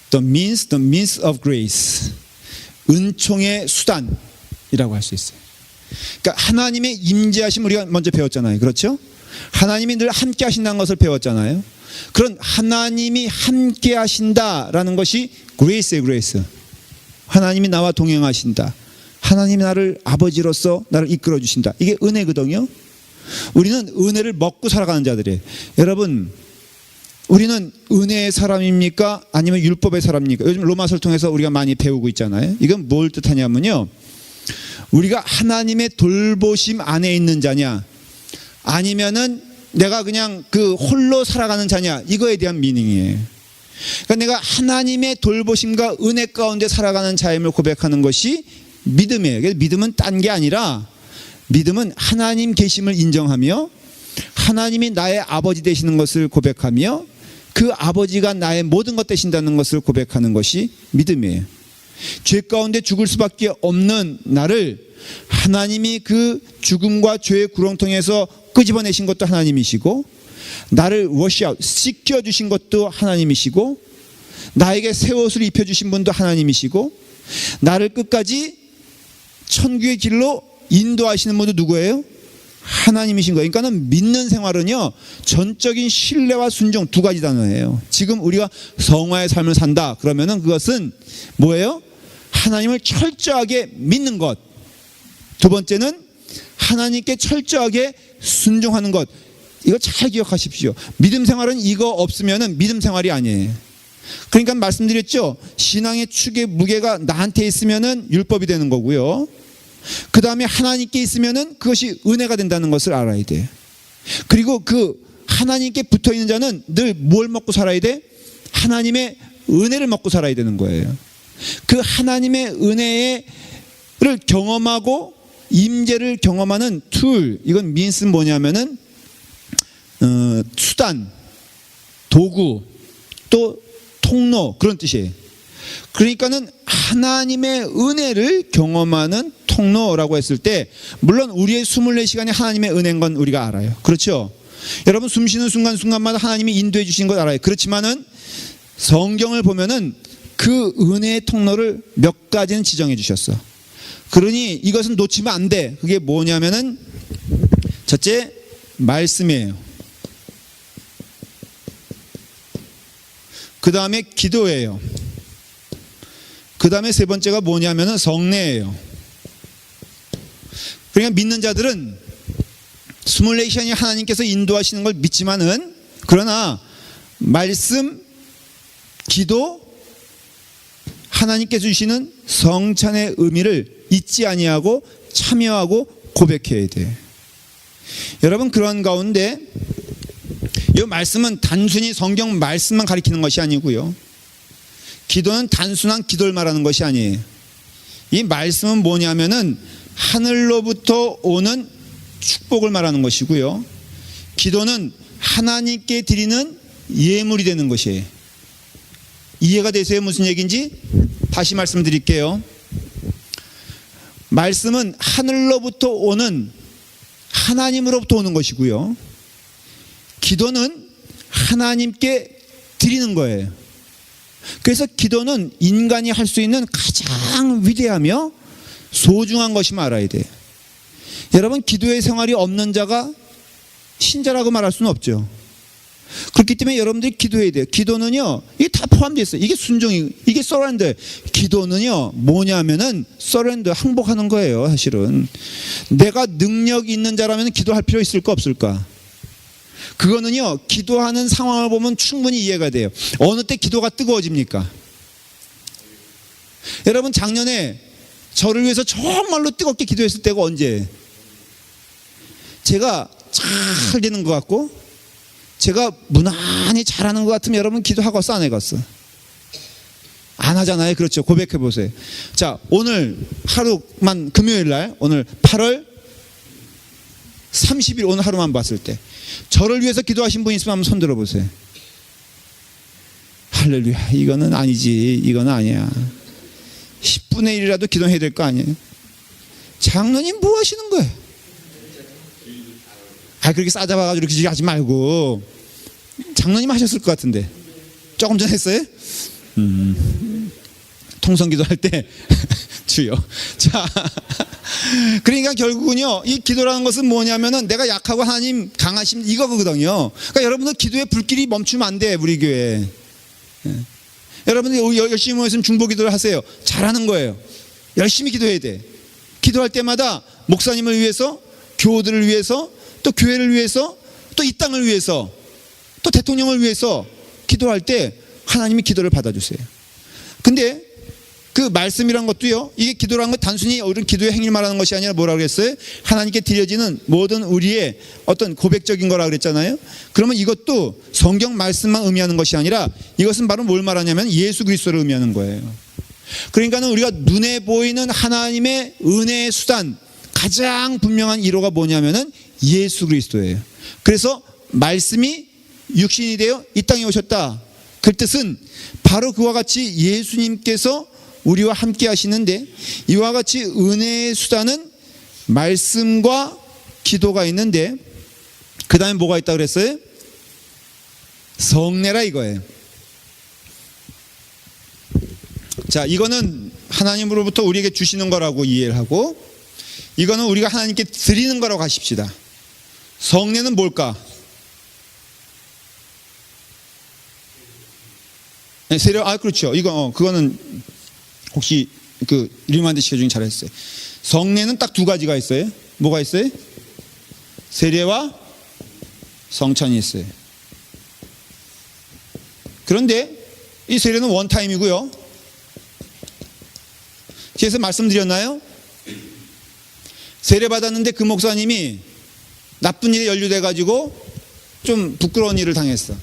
The means of grace. 은총의 수단이라고 할 수 있어요. 그러니까 하나님의 임재하심 우리가 먼저 배웠잖아요. 그렇죠? 하나님이 늘 함께 하신다는 것을 배웠잖아요. 그런 하나님이 함께 하신다라는 것이 그레이스예요. 그레이스. 하나님이 나와 동행하신다. 하나님이 나를 아버지로서 나를 이끌어 주신다. 이게 은혜거든요. 우리는 은혜를 먹고 살아가는 자들이에요. 여러분, 우리는 은혜의 사람입니까? 아니면 율법의 사람입니까? 요즘 로마서를 통해서 우리가 많이 배우고 있잖아요. 이건 뭘 뜻하냐면요, 우리가 하나님의 돌보심 안에 있는 자냐, 아니면은 내가 그냥 그 홀로 살아가는 자냐, 이거에 대한 미닝이에요. 그러니까 내가 하나님의 돌보심과 은혜 가운데 살아가는 자임을 고백하는 것이 믿음이에요. 그래서 믿음은 딴 게 아니라, 믿음은 하나님 계심을 인정하며 하나님이 나의 아버지 되시는 것을 고백하며 그 아버지가 나의 모든 것 되신다는 것을 고백하는 것이 믿음이에요. 죄 가운데 죽을 수밖에 없는 나를 하나님이 그 죽음과 죄의 구렁텅이에서 끄집어내신 것도 하나님이시고, 나를 워시아웃 씻겨주신 것도 하나님이시고, 나에게 새 옷을 입혀주신 분도 하나님이시고, 나를 끝까지 천국의 길로 인도하시는 분도 누구예요? 하나님이신 거예요. 그러니까는 믿는 생활은요, 전적인 신뢰와 순종, 두 가지 단어예요. 지금 우리가 성화의 삶을 산다 그러면은 그것은 뭐예요? 하나님을 철저하게 믿는 것. 두 번째는 하나님께 철저하게 순종하는 것. 이거 잘 기억하십시오. 믿음 생활은 이거 없으면은 믿음 생활이 아니에요. 그러니까 말씀드렸죠. 신앙의 축의 무게가 나한테 있으면은 율법이 되는 거고요. 그 다음에 하나님께 있으면은 그것이 은혜가 된다는 것을 알아야 돼. 그리고 그 하나님께 붙어 있는 자는 늘 뭘 먹고 살아야 돼? 하나님의 은혜를 먹고 살아야 되는 거예요. 그 하나님의 은혜를 경험하고 임재를 경험하는 툴, 이건 민스는 뭐냐면은 수단, 도구, 또 통로, 그런 뜻이에요. 그러니까는 하나님의 은혜를 경험하는 통로라고 했을 때, 물론 우리의 24시간이 하나님의 은혜인 건 우리가 알아요. 그렇죠? 여러분, 숨 쉬는 순간순간마다 하나님이 인도해 주신 걸 알아요. 그렇지만은 성경을 보면은 그 은혜의 통로를 몇 가지는 지정해 주셨어. 그러니 이것은 놓치면 안 돼. 그게 뭐냐면은, 첫째, 말씀이에요. 그 다음에 기도예요. 그 다음에 세 번째가 뭐냐면은 성례예요. 그러니까 믿는 자들은 24시간이 하나님께서 인도하시는 걸 믿지만은, 그러나 말씀, 기도, 하나님께서 주시는 성찬의 의미를 잊지 아니하고 참여하고 고백해야 돼. 여러분, 그런 가운데 이 말씀은 단순히 성경 말씀만 가리키는 것이 아니고요, 기도는 단순한 기도를 말하는 것이 아니에요. 이 말씀은 뭐냐면은 하늘로부터 오는 축복을 말하는 것이고요, 기도는 하나님께 드리는 예물이 되는 것이에요. 이해가 되세요? 무슨 얘기인지 다시 말씀드릴게요. 말씀은 하늘로부터 오는, 하나님으로부터 오는 것이고요, 기도는 하나님께 드리는 거예요. 그래서 기도는 인간이 할 수 있는 가장 위대하며 소중한 것임을 알아야 돼요. 여러분, 기도의 생활이 없는 자가 신자라고 말할 수는 없죠. 그렇기 때문에 여러분들이 기도해야 돼요. 기도는요, 이게 다 포함되어 있어요. 이게 순종이, 이게 서렌더. 기도는요 뭐냐면은 서렌더, 항복하는 거예요. 사실은 내가 능력 있는 자라면 기도할 필요 있을까 없을까? 그거는요, 기도하는 상황을 보면 충분히 이해가 돼요. 어느 때 기도가 뜨거워집니까? 여러분, 작년에 저를 위해서 정말로 뜨겁게 기도했을 때가 언제? 제가 잘 되는 것 같고, 제가 무난히 잘하는 것 같으면 여러분 기도하겠어, 안 해갔어? 안 하잖아요. 그렇죠? 고백해 보세요. 자, 오늘 하루만, 금요일 날, 오늘 8월 30일 오늘 하루만 봤을 때 저를 위해서 기도하신 분 있으면 한번 손 들어보세요. 할렐루야. 이거는 아니지. 이거는 아니야. 10분의 1이라도 기도해야 될 거 아니에요? 장로님 뭐 하시는 거예요? 그렇게 싸잡아가지고 이렇게 하지 말고. 장로님 하셨을 것 같은데. 조금 전 했어요? 통성기도 할 때 주여. 자, 그러니까 결국은요, 이 기도라는 것은 뭐냐면은 내가 약하고 하나님 강하심, 이거거든요. 그러니까 여러분들 기도의 불길이 멈추면 안 돼, 우리 교회. 여러분들 열심히 모였으면 중보기도를 하세요. 잘하는 거예요. 열심히 기도해야 돼. 기도할 때마다 목사님을 위해서, 교우들을 위해서, 또 교회를 위해서, 또 이 땅을 위해서, 또 대통령을 위해서 기도할 때 하나님이 기도를 받아주세요. 근데 그 말씀이란 것도요, 이게 기도라는 건 단순히 우리는 기도의 행위를 말하는 것이 아니라 뭐라고 그랬어요? 하나님께 드려지는 모든 우리의 어떤 고백적인 거라 그랬잖아요. 그러면 이것도 성경 말씀만 의미하는 것이 아니라 이것은 바로 뭘 말하냐면 예수 그리스도를 의미하는 거예요. 그러니까는 우리가 눈에 보이는 하나님의 은혜의 수단, 가장 분명한 1호가 뭐냐면은 예수 그리스도예요. 그래서 말씀이 육신이 되어 이 땅에 오셨다. 그 뜻은 바로 그와 같이 예수님께서 우리와 함께 하시는데, 이와 같이 은혜의 수단은 말씀과 기도가 있는데, 그 다음에 뭐가 있다고 그랬어요? 성례라 이거예요. 자, 이거는 하나님으로부터 우리에게 주시는 거라고 이해를 하고, 이거는 우리가 하나님께 드리는 거라고 하십시다. 성례는 뭘까? 네, 세례, 그렇죠. 그거는 혹시 그 리만드 씨가 중에 잘했어요. 성례는 딱 두 가지가 있어요. 뭐가 있어요? 세례와 성찬이 있어요. 그런데 이 세례는 원타임이고요. 뒤에서 말씀드렸나요? 세례 받았는데 그 목사님이 나쁜 일에 연루돼 가지고 좀 부끄러운 일을 당했어.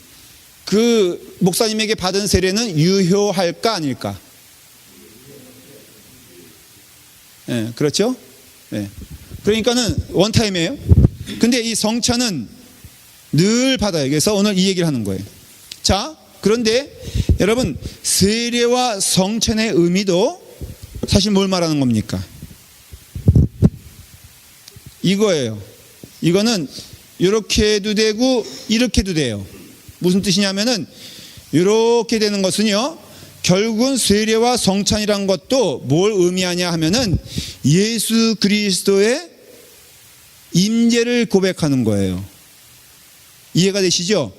그 목사님에게 받은 세례는 유효할까 아닐까? 네, 그렇죠? 네. 그러니까는 원타임이에요. 근데 이 성찬은 늘 받아요. 그래서 오늘 이 얘기를 하는 거예요. 자, 그런데 여러분, 세례와 성찬의 의미도 사실 뭘 말하는 겁니까? 이거예요. 이거는 이렇게 해도 되고 이렇게 해도 돼요. 무슨 뜻이냐면은 이렇게 되는 것은요, 결국은 세례와 성찬이란 것도 뭘 의미하냐 하면은 예수 그리스도의 임재를 고백하는 거예요. 이해가 되시죠?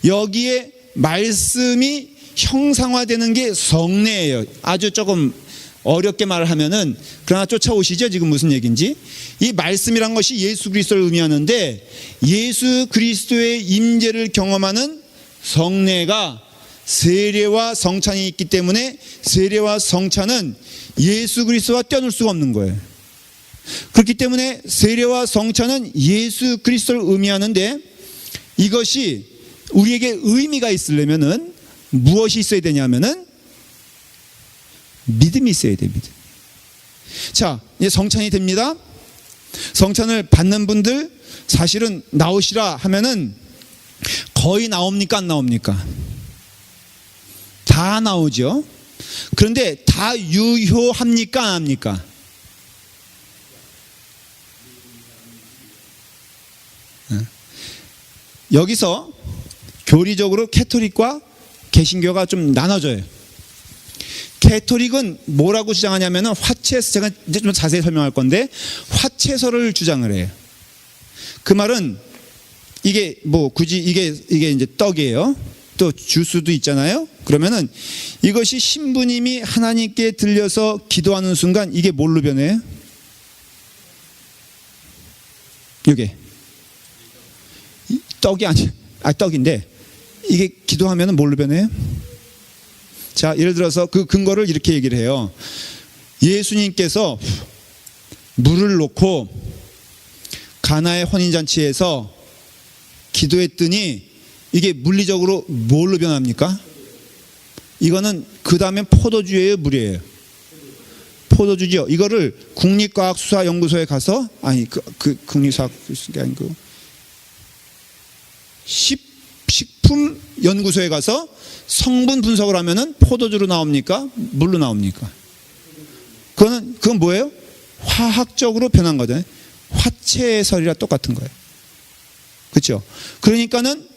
여기에 말씀이 형상화되는 게 성례예요. 아주 조금 어렵게 말을 하면은, 그러나 쫓아오시죠? 지금 무슨 얘기인지. 이 말씀이란 것이 예수 그리스도를 의미하는데, 예수 그리스도의 임재를 경험하는 성례가 세례와 성찬이 있기 때문에 세례와 성찬은 예수 그리스도와 떼어놓을 수가 없는 거예요. 그렇기 때문에 세례와 성찬은 예수 그리스도를 의미하는데, 이것이 우리에게 의미가 있으려면은 무엇이 있어야 되냐면은 믿음이 있어야 돼요. 믿음. 자, 이제 성찬이 됩니다. 성찬을 받는 분들 사실은 나오시라 하면은 거의 나옵니까 안 나옵니까? 다 나오죠. 그런데 다 유효합니까 안 합니까? 여기서 교리적으로 캐토릭과 개신교가 좀 나눠져요. 캐토릭은 뭐라고 주장하냐면은 제가 이제 좀 자세히 설명할 건데, 화채설을 주장을 해요. 그 말은 이게 뭐 굳이 이게 이제 떡이에요. 또 주스도 있잖아요. 그러면은 이것이 신부님이 하나님께 들려서 기도하는 순간 이게 뭘로 변해요? 이게 떡이 떡인데 이게 기도하면은 뭘로 변해요? 자, 예를 들어서 그 근거를 이렇게 얘기를 해요. 예수님께서 물을 놓고 가나의 혼인잔치에서 기도했더니 이게 물리적으로 뭘로 변합니까? 이거는 그 다음에 포도주예요, 물이에요? 포도주죠. 이거를 국립과학수사연구소에 가서, 아니 그 국립과학수사가 아니고 식품연구소에 가서 성분 분석을 하면은 포도주로 나옵니까? 물로 나옵니까? 그건 뭐예요? 화학적으로 변한 거잖아요. 화채설이랑 똑같은 거예요. 그렇죠? 그러니까는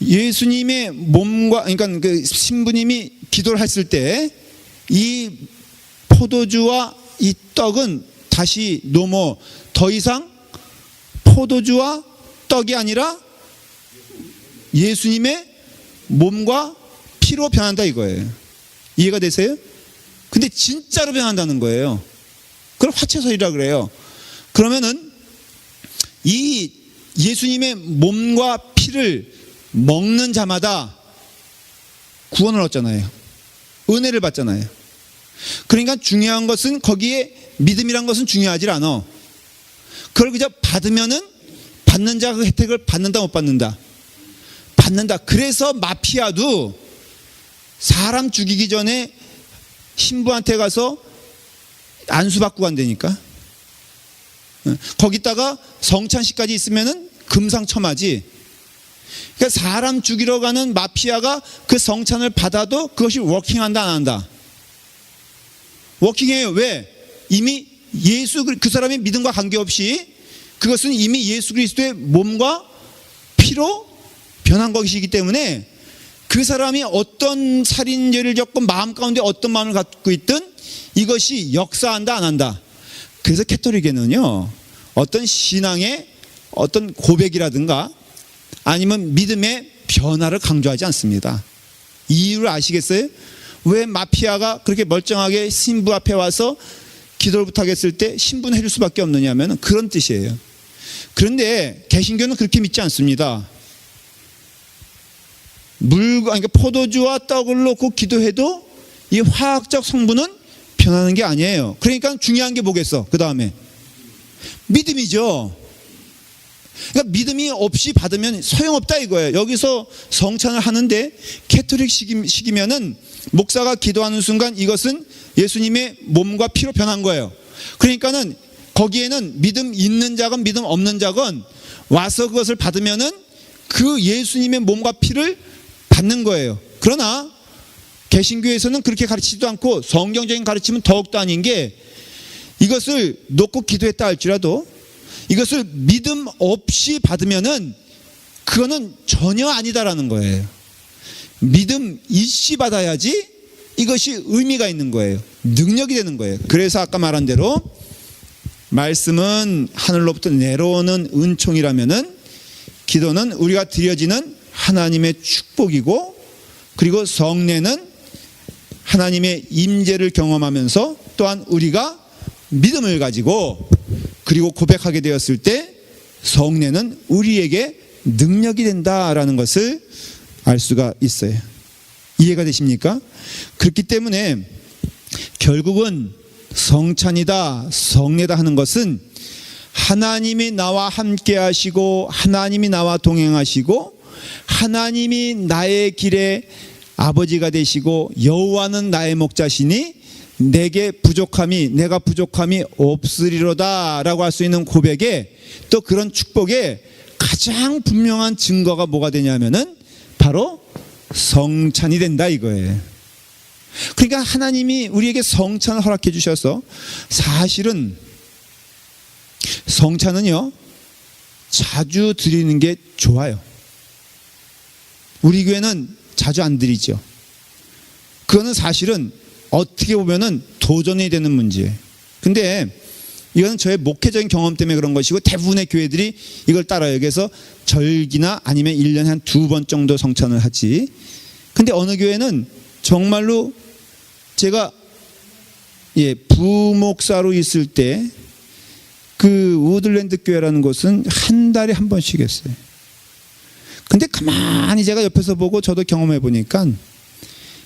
예수님의 몸과, 그러니까 그 신부님이 기도를 했을 때 이 포도주와 이 떡은 다시 더 이상 포도주와 떡이 아니라 예수님의 몸과 피로 변한다 이거예요. 이해가 되세요? 근데 진짜로 변한다는 거예요. 그걸 화채설이라 그래요. 그러면은 이 예수님의 몸과 피를 먹는 자마다 구원을 얻잖아요. 은혜를 받잖아요. 그러니까 중요한 것은 거기에 믿음이란 것은 중요하지 않아. 그걸 그저 받으면은 받는 자가 그 혜택을 받는다 못 받는다? 받는다. 그래서 마피아도 사람 죽이기 전에 신부한테 가서 안수받고 간다니까. 거기다가 성찬식까지 있으면은 금상첨화지. 그러니까 사람 죽이러 가는 마피아가 그 성찬을 받아도 그것이 워킹한다 안 한다? 워킹해요. 왜? 이미 그 사람의 믿음과 관계없이 그것은 이미 예수 그리스도의 몸과 피로 변한 것이기 때문에 그 사람이 어떤 살인죄를 겪고 마음 가운데 어떤 마음을 갖고 있든 이것이 역사한다 안 한다? 그래서 캐토릭에는요, 어떤 신앙의 어떤 고백이라든가 아니면 믿음의 변화를 강조하지 않습니다. 이유를 아시겠어요? 왜 마피아가 그렇게 멀쩡하게 신부 앞에 와서 기도를 부탁했을 때 신부는 해줄 수밖에 없느냐면 그런 뜻이에요. 그런데 개신교는 그렇게 믿지 않습니다. 그러니까 포도주와 떡을 놓고 기도해도 이 화학적 성분은 변하는 게 아니에요. 그러니까 중요한 게 뭐겠어? 그 다음에 믿음이죠. 그러니까 믿음이 없이 받으면 소용없다 이거예요. 여기서 성찬을 하는데 캐토릭식이면은 목사가 기도하는 순간 이것은 예수님의 몸과 피로 변한 거예요. 그러니까는 거기에는 믿음 있는 자건 믿음 없는 자건 와서 그것을 받으면은 그 예수님의 몸과 피를 받는 거예요. 그러나 개신교에서는 그렇게 가르치지도 않고 성경적인 가르침은 더욱더 아닌 게, 이것을 놓고 기도했다 할지라도 이것을 믿음 없이 받으면은 그거는 전혀 아니다라는 거예요. 믿음 있이 받아야지 이것이 의미가 있는 거예요. 능력이 되는 거예요. 그래서 아까 말한 대로 말씀은 하늘로부터 내려오는 은총이라면은 기도는 우리가 드려지는 하나님의 축복이고, 그리고 성례는 하나님의 임재를 경험하면서 또한 우리가 믿음을 가지고 그리고 고백하게 되었을 때 성례는 우리에게 능력이 된다라는 것을 알 수가 있어요. 이해가 되십니까? 그렇기 때문에 결국은 성찬이다, 성례다 하는 것은 하나님이 나와 함께 하시고 하나님이 나와 동행하시고 하나님이 나의 길에 아버지가 되시고 여호와는 나의 목자시니 내가 부족함이 없으리로다 라고 할 수 있는 고백에, 또 그런 축복에 가장 분명한 증거가 뭐가 되냐면은 바로 성찬이 된다 이거예요. 그러니까 하나님이 우리에게 성찬을 허락해 주셔서, 사실은 성찬은요 자주 드리는 게 좋아요. 우리 교회는 자주 안 드리죠. 그거는 사실은 어떻게 보면은 도전이 되는 문제예요. 근데 이건 저의 목회적인 경험 때문에 그런 것이고, 대부분의 교회들이 이걸 따라요. 그래서 절기나 아니면 1년에 한 2번 정도 성찬을 하지. 근데 어느 교회는 정말로 제가 부목사로 있을 때 그 우드랜드 교회라는 곳은 한 달에 한 번씩 했어요. 근데 가만히 제가 옆에서 보고 저도 경험해 보니까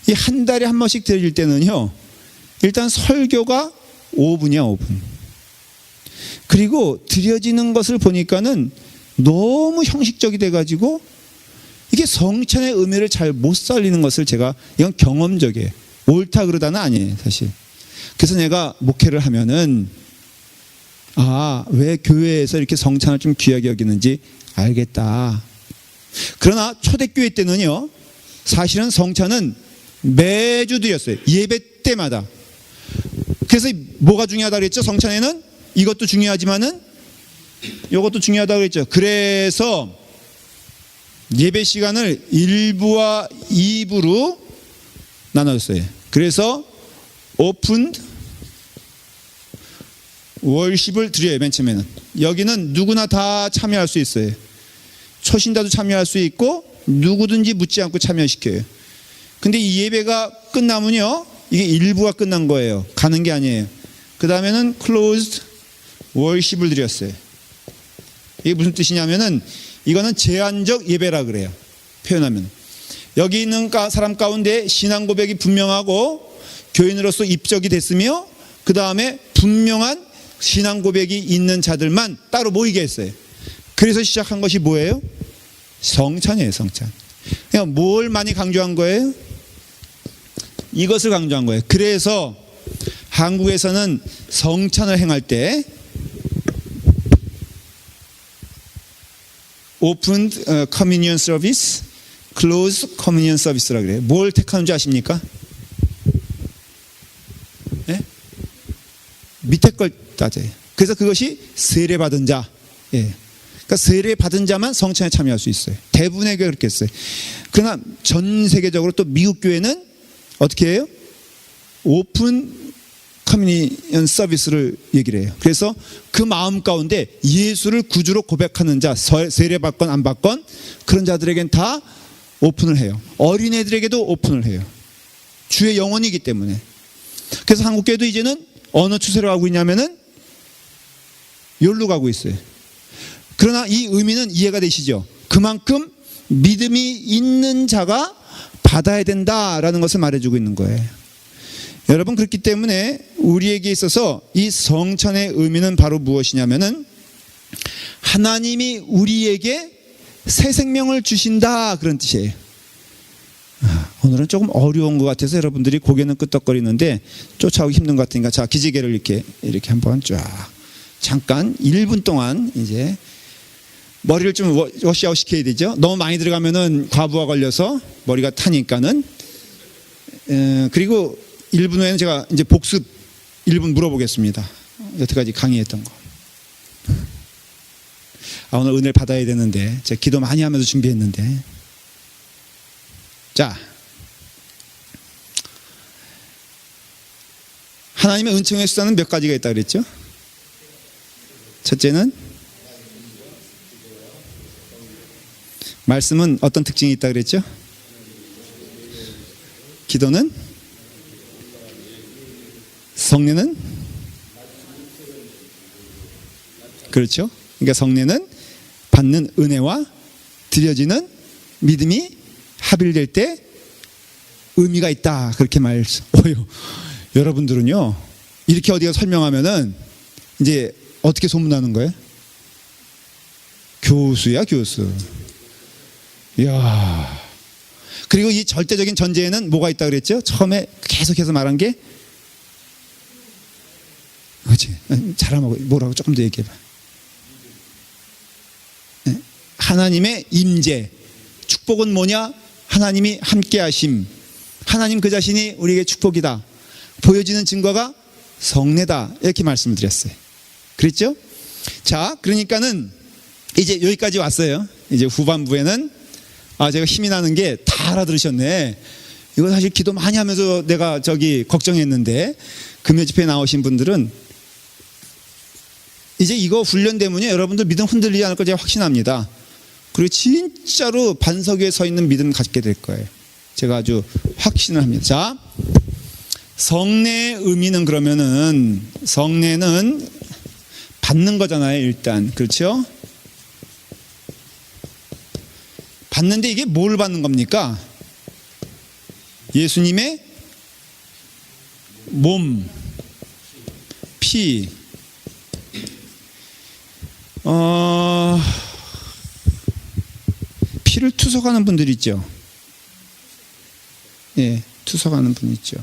이 한 달에 한 번씩 드릴 때는요, 일단 설교가 5분이야 5분. 그리고 드려지는 것을 보니까는 너무 형식적이 돼가지고 이게 성찬의 의미를 잘 못 살리는 것을 제가, 이건 경험적이에요. 옳다 그러다는 아니에요 사실. 그래서 내가 목회를 하면은 왜 교회에서 이렇게 성찬을 좀 귀하게 여기는지 알겠다. 그러나 초대교회 때는요 사실은 성찬은 매주 드렸어요. 예배 때마다. 그래서 뭐가 중요하다 그랬죠? 성찬에는 이것도 중요하지만은 이것도 중요하다고 그랬죠. 그래서 예배 시간을 1부와 2부로 나눠줬어요. 그래서 오픈 월십을 드려요. 맨 처음에는 여기는 누구나 다 참여할 수 있어요. 초신자도 참여할 수 있고 누구든지 묻지 않고 참여시켜요. 근데 이 예배가 끝나면요 이게 1부가 끝난 거예요. 가는 게 아니에요. 그 다음에는 closed worship을 드렸어요. 이게 무슨 뜻이냐면은 이거는 제한적 예배라 그래요. 표현하면 여기 있는 사람 가운데 신앙 고백이 분명하고 교인으로서 입적이 됐으며, 그 다음에 분명한 신앙 고백이 있는 자들만 따로 모이게 했어요. 그래서 시작한 것이 뭐예요? 성찬이에요. 성찬. 그냥 뭘 많이 강조한 거예요? 이것을 강조한 거예요. 그래서 한국에서는 성찬을 행할 때 Opened Communion Service, Closed Communion Service라고 그래요. 뭘 택하는지 아십니까? 네? 밑에 걸 따져요. 그래서 그것이 세례받은 자. 예. 그러니까 세례받은 자만 성찬에 참여할 수 있어요. 대부분의 교회가 그렇게 했어요. 그러나 전 세계적으로 또 미국 교회는 어떻게 해요? 오픈 커뮤니언 서비스를 얘기를 해요. 그래서 그 마음 가운데 예수를 구주로 고백하는 자, 세례받건 안 받건 그런 자들에겐 다 오픈을 해요. 어린애들에게도 오픈을 해요. 주의 영혼이기 때문에. 그래서 한국교회도 이제는 어느 추세로 가고 있냐면은 여기로 가고 있어요. 그러나 이 의미는 이해가 되시죠? 그만큼 믿음이 있는 자가 받아야 된다라는 것을 말해주고 있는 거예요. 여러분, 그렇기 때문에 우리에게 있어서 이 성찬의 의미는 바로 무엇이냐면은 하나님이 우리에게 새 생명을 주신다, 그런 뜻이에요. 오늘은 조금 어려운 것 같아서 여러분들이 고개는 끄덕거리는데 쫓아오기 힘든 것 같으니까, 자, 기지개를 이렇게 한번 쫙 잠깐 1분 동안 이제 머리를 좀 워시아웃 시켜야 되죠. 너무 많이 들어가면은 과부하 걸려서 머리가 타니까는. 그리고 1분 후에는 제가 이제 복습 1분 물어보겠습니다. 여태까지 강의했던 거. 오늘 은혜를 받아야 되는데 제가 기도 많이 하면서 준비했는데. 자, 하나님의 은총의 수단은 몇 가지가 있다 그랬죠? 첫째는 말씀은 어떤 특징이 있다 그랬죠? 기도는, 성례는, 그렇죠? 그러니까 성례는 받는 은혜와 드려지는 믿음이 합일될 때 의미가 있다. 그렇게 여러분들은요, 이렇게 어디가 설명하면은 이제 어떻게 소문나는 거예요? 교수야, 교수. 이야. 그리고 이 절대적인 전제에는 뭐가 있다 그랬죠? 처음에 계속해서 말한 게, 그렇지? 잘하면 뭐라고 조금 더 얘기해봐. 하나님의 임재. 축복은 뭐냐? 하나님이 함께하심. 하나님 그 자신이 우리에게 축복이다. 보여지는 증거가 성례다. 이렇게 말씀을 드렸어요. 그랬죠? 자, 그러니까는 이제 여기까지 왔어요. 이제 후반부에는 제가 힘이 나는 게 다 알아들으셨네. 이거 사실 기도 많이 하면서 내가 걱정했는데, 금요 집회에 나오신 분들은 이제 이거 훈련되면요, 여러분들 믿음 흔들리지 않을 걸 제가 확신합니다. 그리고 진짜로 반석 위에 서 있는 믿음 갖게 될 거예요. 제가 아주 확신을 합니다. 자, 성례의 의미는 그러면은, 성례는 받는 거잖아요, 일단. 그렇죠? 받는데 이게 뭘 받는 겁니까? 예수님의 몸, 피. 피를 투석하는 분들 있죠. 예, 투석하는 분 있죠.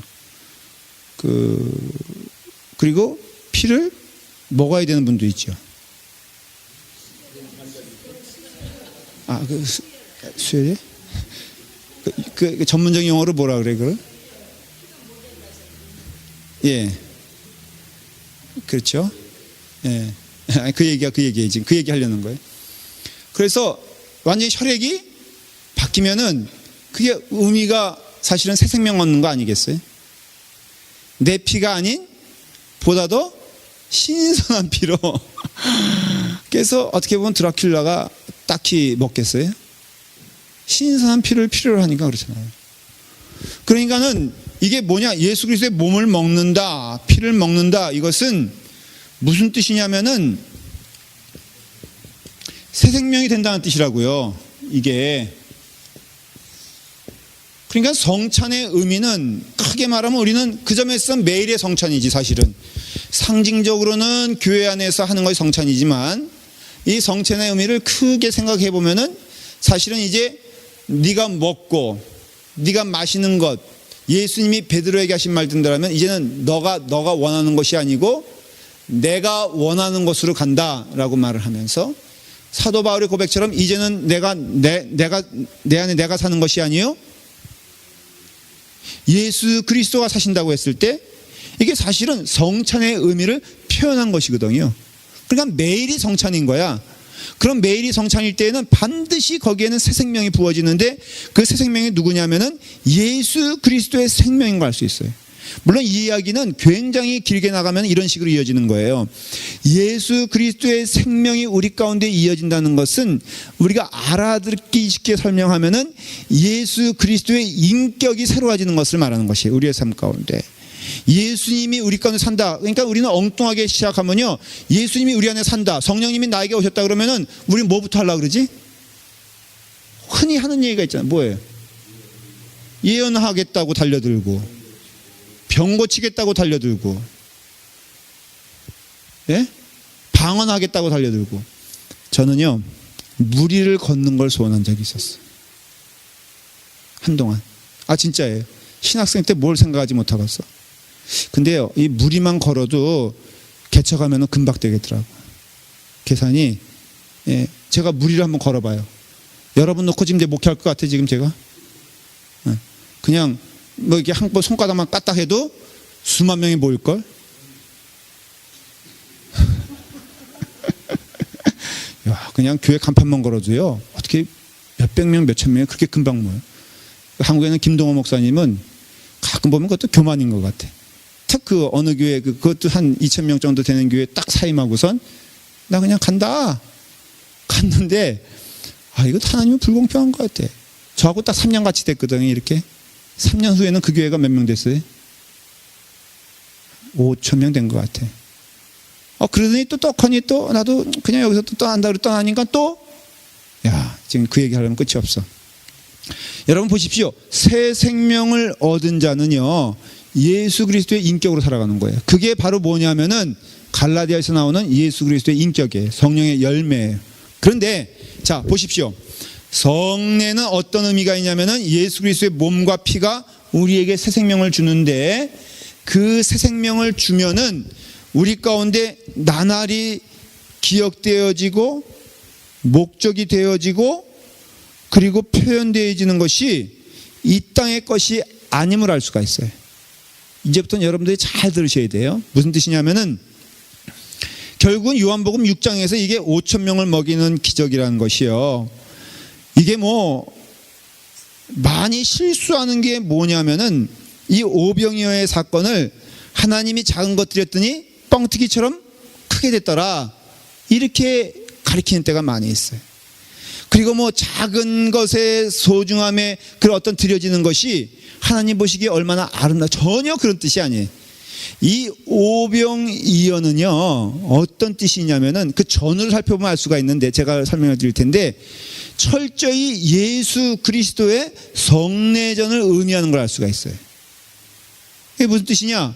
그리고 피를 먹어야 되는 분도 있죠. 수혈이? 그 전문적인 용어로 뭐라 그래, 그걸? 예. 그렇죠. 예. 그 얘기, 지금 그 얘기 하려는 거예요. 그래서 완전히 혈액이 바뀌면은 그게 의미가 사실은 새 생명 얻는 거 아니겠어요? 내 피가 아닌 보다 더 신선한 피로. 그래서 어떻게 보면 드라큘라가 딱히 먹겠어요? 신선한 피를 필요로 하니까 그렇잖아요. 그러니까는 이게 뭐냐? 예수 그리스도의 몸을 먹는다, 피를 먹는다. 이것은 무슨 뜻이냐면은 새 생명이 된다는 뜻이라고요. 이게. 그러니까 성찬의 의미는 크게 말하면 우리는 그 점에서 매일의 성찬이지, 사실은. 상징적으로는 교회 안에서 하는 것이 성찬이지만, 이 성찬의 의미를 크게 생각해 보면은 사실은 이제 네가 먹고 네가 마시는 것, 예수님이 베드로에게 하신 말 듣는다면 이제는 너가 원하는 것이 아니고 내가 원하는 것으로 간다라고 말을 하면서, 사도 바울의 고백처럼 이제는 내 안에 내가 사는 것이 아니요 예수 그리스도가 사신다고 했을 때, 이게 사실은 성찬의 의미를 표현한 것이거든요. 그러니까 매일이 성찬인 거야. 그럼 매일이 성찬일 때에는 반드시 거기에는 새 생명이 부어지는데, 그 새 생명이 누구냐면은 예수 그리스도의 생명인 걸 알 수 있어요. 물론 이 이야기는 굉장히 길게 나가면 이런 식으로 이어지는 거예요. 예수 그리스도의 생명이 우리 가운데 이어진다는 것은, 우리가 알아듣기 쉽게 설명하면은 예수 그리스도의 인격이 새로워지는 것을 말하는 것이에요. 우리의 삶 가운데 예수님이 우리 가운데 산다. 그러니까 우리는 엉뚱하게 시작하면요, 예수님이 우리 안에 산다, 성령님이 나에게 오셨다 그러면은 우리 뭐부터 하려고 그러지? 흔히 하는 얘기가 있잖아요. 뭐예요? 예언하겠다고 달려들고, 병 고치겠다고 달려들고, 예? 방언하겠다고 달려들고. 저는요, 무리를 걷는 걸 소원한 적이 있었어요. 한동안. 진짜예요. 신학생 때 뭘 생각하지 못하겠어. 근데요, 이 무리만 걸어도 개척하면 금박되겠더라고. 계산이. 예, 제가 무리를 한번 걸어봐요. 여러분 놓고 지금 이제 목회할 것 같아, 지금 제가. 그냥 뭐 이렇게 한 번 손가락만 까딱 해도 수만 명이 모일걸? 야, 그냥 교회 간판만 걸어도요, 어떻게 몇백 명, 몇천 명이 그렇게 금방 모여요. 한국에는 김동호 목사님은 가끔 보면 그것도 교만인 것 같아. 딱 그 어느 교회, 그것도 한 2,000명 정도 되는 교회 딱 사임하고선 나 그냥 간다. 갔는데, 이거 하나님은 불공평한 것 같아. 저하고 딱 3년 같이 됐거든요, 이렇게. 3년 후에는 그 교회가 몇 명 됐어요? 5,000명 된 것 같아. 그러더니 또 떡하니 또 나도 그냥 여기서 또 떠난다 그러고 떠나니까 또, 야, 지금 그 얘기 하려면 끝이 없어. 여러분 보십시오. 새 생명을 얻은 자는요, 예수 그리스도의 인격으로 살아가는 거예요. 그게 바로 뭐냐면은 갈라디아에서 나오는 예수 그리스도의 인격이에요. 성령의 열매예요. 그런데 자 보십시오. 성례는 어떤 의미가 있냐면은 예수 그리스도의 몸과 피가 우리에게 새 생명을 주는데, 그 새 생명을 주면은 우리 가운데 나날이 기억되어지고 목적이 되어지고 그리고 표현되어지는 것이 이 땅의 것이 아님을 알 수가 있어요. 이제부터는 여러분들이 잘 들으셔야 돼요. 무슨 뜻이냐면은 결국은 요한복음 6장에서 이게 5,000명을 먹이는 기적이라는 것이요, 이게 뭐 많이 실수하는 게 뭐냐면은 이 오병이어의 사건을 하나님이 작은 것 드렸더니 뻥튀기처럼 크게 됐더라, 이렇게 가리키는 때가 많이 있어요. 그리고 뭐 작은 것의 소중함에 그런 어떤 드려지는 것이 하나님 보시기에 얼마나 아름다워, 전혀 그런 뜻이 아니에요. 이 오병이어는요 어떤 뜻이냐면은 그 전을 살펴보면 알 수가 있는데 제가 설명을 드릴 텐데, 철저히 예수 그리스도의 성례전을 의미하는 걸 알 수가 있어요. 이게 무슨 뜻이냐?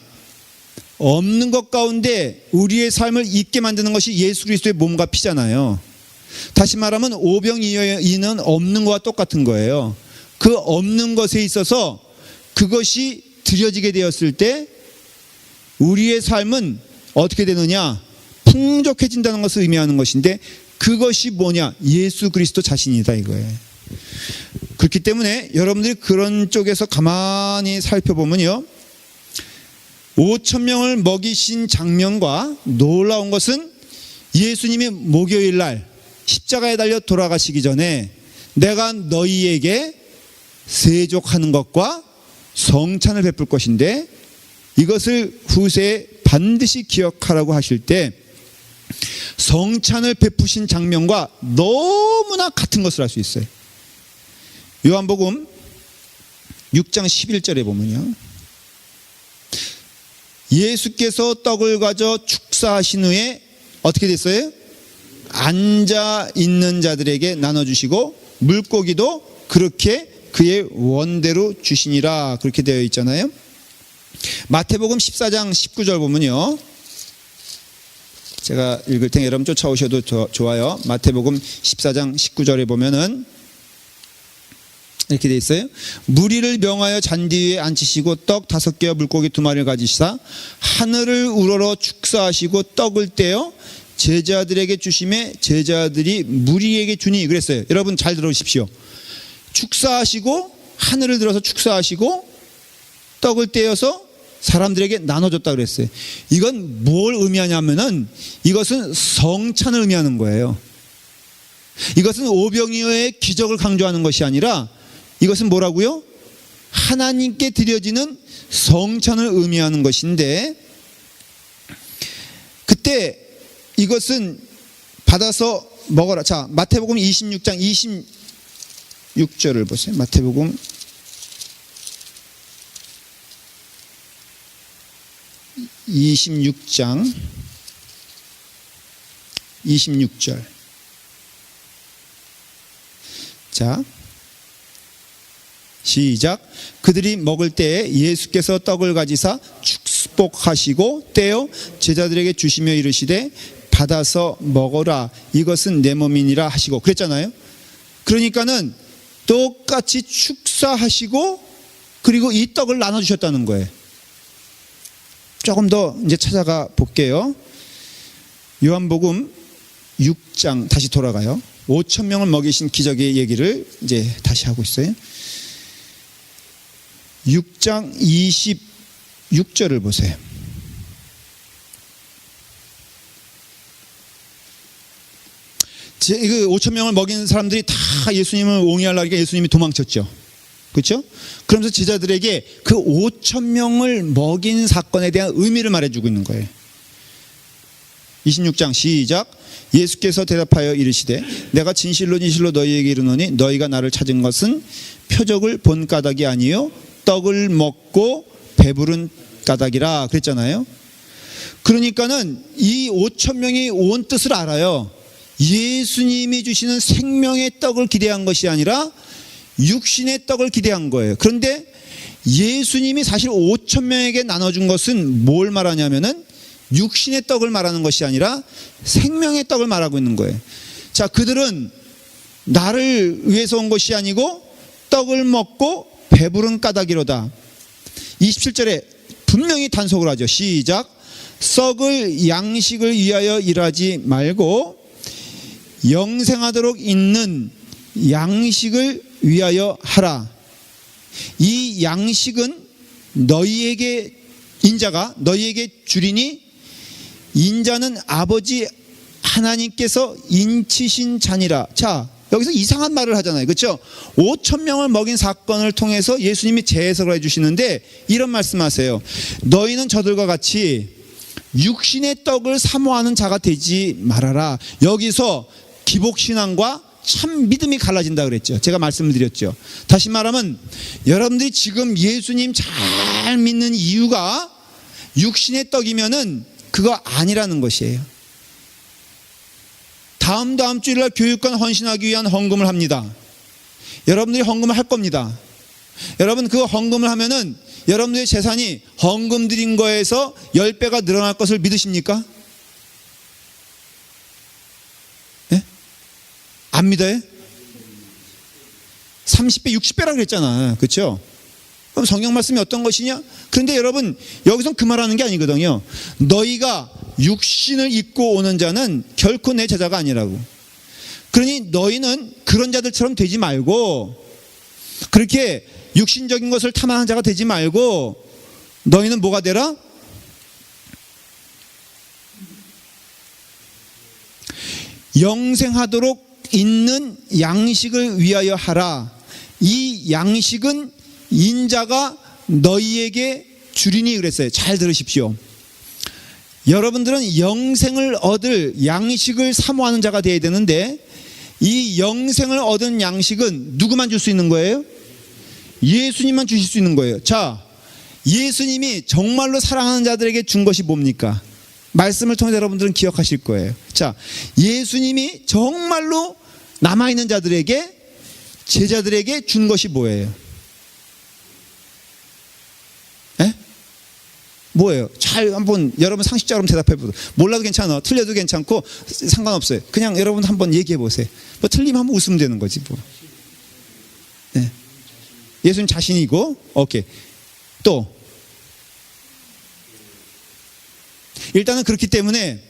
없는 것 가운데 우리의 삶을 있게 만드는 것이 예수 그리스도의 몸과 피잖아요. 다시 말하면 오병이어는 없는 것과 똑같은 거예요. 그 없는 것에 있어서 그것이 드려지게 되었을 때 우리의 삶은 어떻게 되느냐? 풍족해진다는 것을 의미하는 것인데, 그것이 뭐냐? 예수 그리스도 자신이다 이거예요. 그렇기 때문에 여러분들이 그런 쪽에서 가만히 살펴보면요, 5,000명을 먹이신 장면과 놀라운 것은 예수님이 목요일 날 십자가에 달려 돌아가시기 전에 내가 너희에게 세족하는 것과 성찬을 베풀 것인데 이것을 후세에 반드시 기억하라고 하실 때, 성찬을 베푸신 장면과 너무나 같은 것을 알 수 있어요. 요한복음 6장 11절에 보면요, 예수께서 떡을 가져 축사하신 후에 어떻게 됐어요? 앉아 있는 자들에게 나눠주시고 물고기도 그렇게 그의 원대로 주시니라, 그렇게 되어 있잖아요. 마태복음 14장 19절 보면요, 제가 읽을 테니 여러분 쫓아오셔도 좋아요. 마태복음 14장 19절에 보면은 이렇게 돼 있어요. 무리를 명하여 잔디 위에 앉히시고 떡 5개와 물고기 2마리를 가지시사 하늘을 우러러 축사하시고 떡을 떼어 제자들에게 주심에 제자들이 무리에게 주니, 그랬어요. 여러분 잘 들어오십시오. 축사하시고 하늘을 들어서 축사하시고 떡을 떼어서 사람들에게 나눠줬다 그랬어요. 이건 뭘 의미하냐면은 이것은 성찬을 의미하는 거예요. 이것은 오병이어의 기적을 강조하는 것이 아니라 이것은 뭐라고요? 하나님께 드려지는 성찬을 의미하는 것인데, 그때 이것은 받아서 먹어라. 자, 마태복음 26장 26절을 보세요. 마태복음 26장 26절. 자, 시작. 그들이 먹을 때에 예수께서 떡을 가지사 축복하시고 떼어 제자들에게 주시며 이르시되 받아서 먹어라, 이것은 내 몸이니라 하시고, 그랬잖아요. 그러니까는 똑같이 축사하시고 그리고 이 떡을 나눠주셨다는 거예요. 조금 더 이제 찾아가 볼게요. 요한복음 6장 다시 돌아가요. 5,000명을 먹이신 기적의 얘기를 이제 다시 하고 있어요. 6장 26절을 보세요. 그 5,000명을 먹인 사람들이 다 예수님을 옹이하려니까 예수님이 도망쳤죠. 그렇죠? 그러면서 제자들에게 그 5,000명을 먹인 사건에 대한 의미를 말해주고 있는 거예요. 26장 시작. 예수께서 대답하여 이르시되 내가 진실로 진실로 너희에게 이르노니 너희가 나를 찾은 것은 표적을 본 까닭이 아니요 떡을 먹고 배부른 까닭이라, 그랬잖아요. 그러니까는 이 5,000명이 온 뜻을 알아요. 예수님이 주시는 생명의 떡을 기대한 것이 아니라 육신의 떡을 기대한 거예요. 그런데 예수님이 사실 5천 명에게 나눠준 것은 뭘 말하냐면은 육신의 떡을 말하는 것이 아니라 생명의 떡을 말하고 있는 거예요. 자, 그들은 나를 위해서 온 것이 아니고 떡을 먹고 배부른 까닭이로다. 27절에 분명히 단속을 하죠. 시작. 썩을 양식을 위하여 일하지 말고 영생하도록 있는 양식을 위하여 하라. 이 양식은 너희에게 인자가 너희에게 주리니 인자는 아버지 하나님께서 인치신 자니라. 자, 여기서 이상한 말을 하잖아요. 그렇죠? 5천 명을 먹인 사건을 통해서 예수님이 재해석을 해주시는데 이런 말씀하세요. 너희는 저들과 같이 육신의 떡을 사모하는 자가 되지 말아라. 여기서 기복신앙과 참 믿음이 갈라진다 그랬죠. 제가 말씀을 드렸죠. 다시 말하면 여러분들이 지금 예수님 잘 믿는 이유가 육신의 떡이면은 그거 아니라는 것이에요. 다음 주일날 교육관 헌신하기 위한 헌금을 합니다. 여러분들이 헌금을 할 겁니다. 여러분 그 헌금을 하면은 여러분들의 재산이 헌금 드린 거에서 10배가 늘어날 것을 믿으십니까? 예? 안 믿어요? 30배, 60배라고 그랬잖아. 그렇죠? 그럼 성경 말씀이 어떤 것이냐? 그런데 여러분 여기선 그 말하는 게 아니거든요. 너희가 육신을 입고 오는 자는 결코 내 제자가 아니라고. 그러니 너희는 그런 자들처럼 되지 말고 그렇게 육신적인 것을 탐하는 자가 되지 말고 너희는 뭐가 되라? 영생하도록 있는 양식을 위하여 하라. 이 양식은 인자가 너희에게 주리니 그랬어요. 잘 들으십시오. 여러분들은 영생을 얻을 양식을 사모하는 자가 되어야 되는데 이 영생을 얻은 양식은 누구만 줄 수 있는 거예요? 예수님만 주실 수 있는 거예요. 자, 예수님이 정말로 사랑하는 자들에게 준 것이 뭡니까? 말씀을 통해 여러분들은 기억하실 거예요. 자, 예수님이 정말로 남아있는 자들에게 제자들에게 준 것이 뭐예요? 에? 뭐예요? 잘 한번 여러분 상식적으로 대답해 보세요. 몰라도 괜찮아. 틀려도 괜찮고 상관없어요. 그냥 여러분 한번 얘기해 보세요. 뭐 틀리면 한번 웃으면 되는 거지 뭐. 네. 예수님 자신이고, 오케이. 또 일단은 그렇기 때문에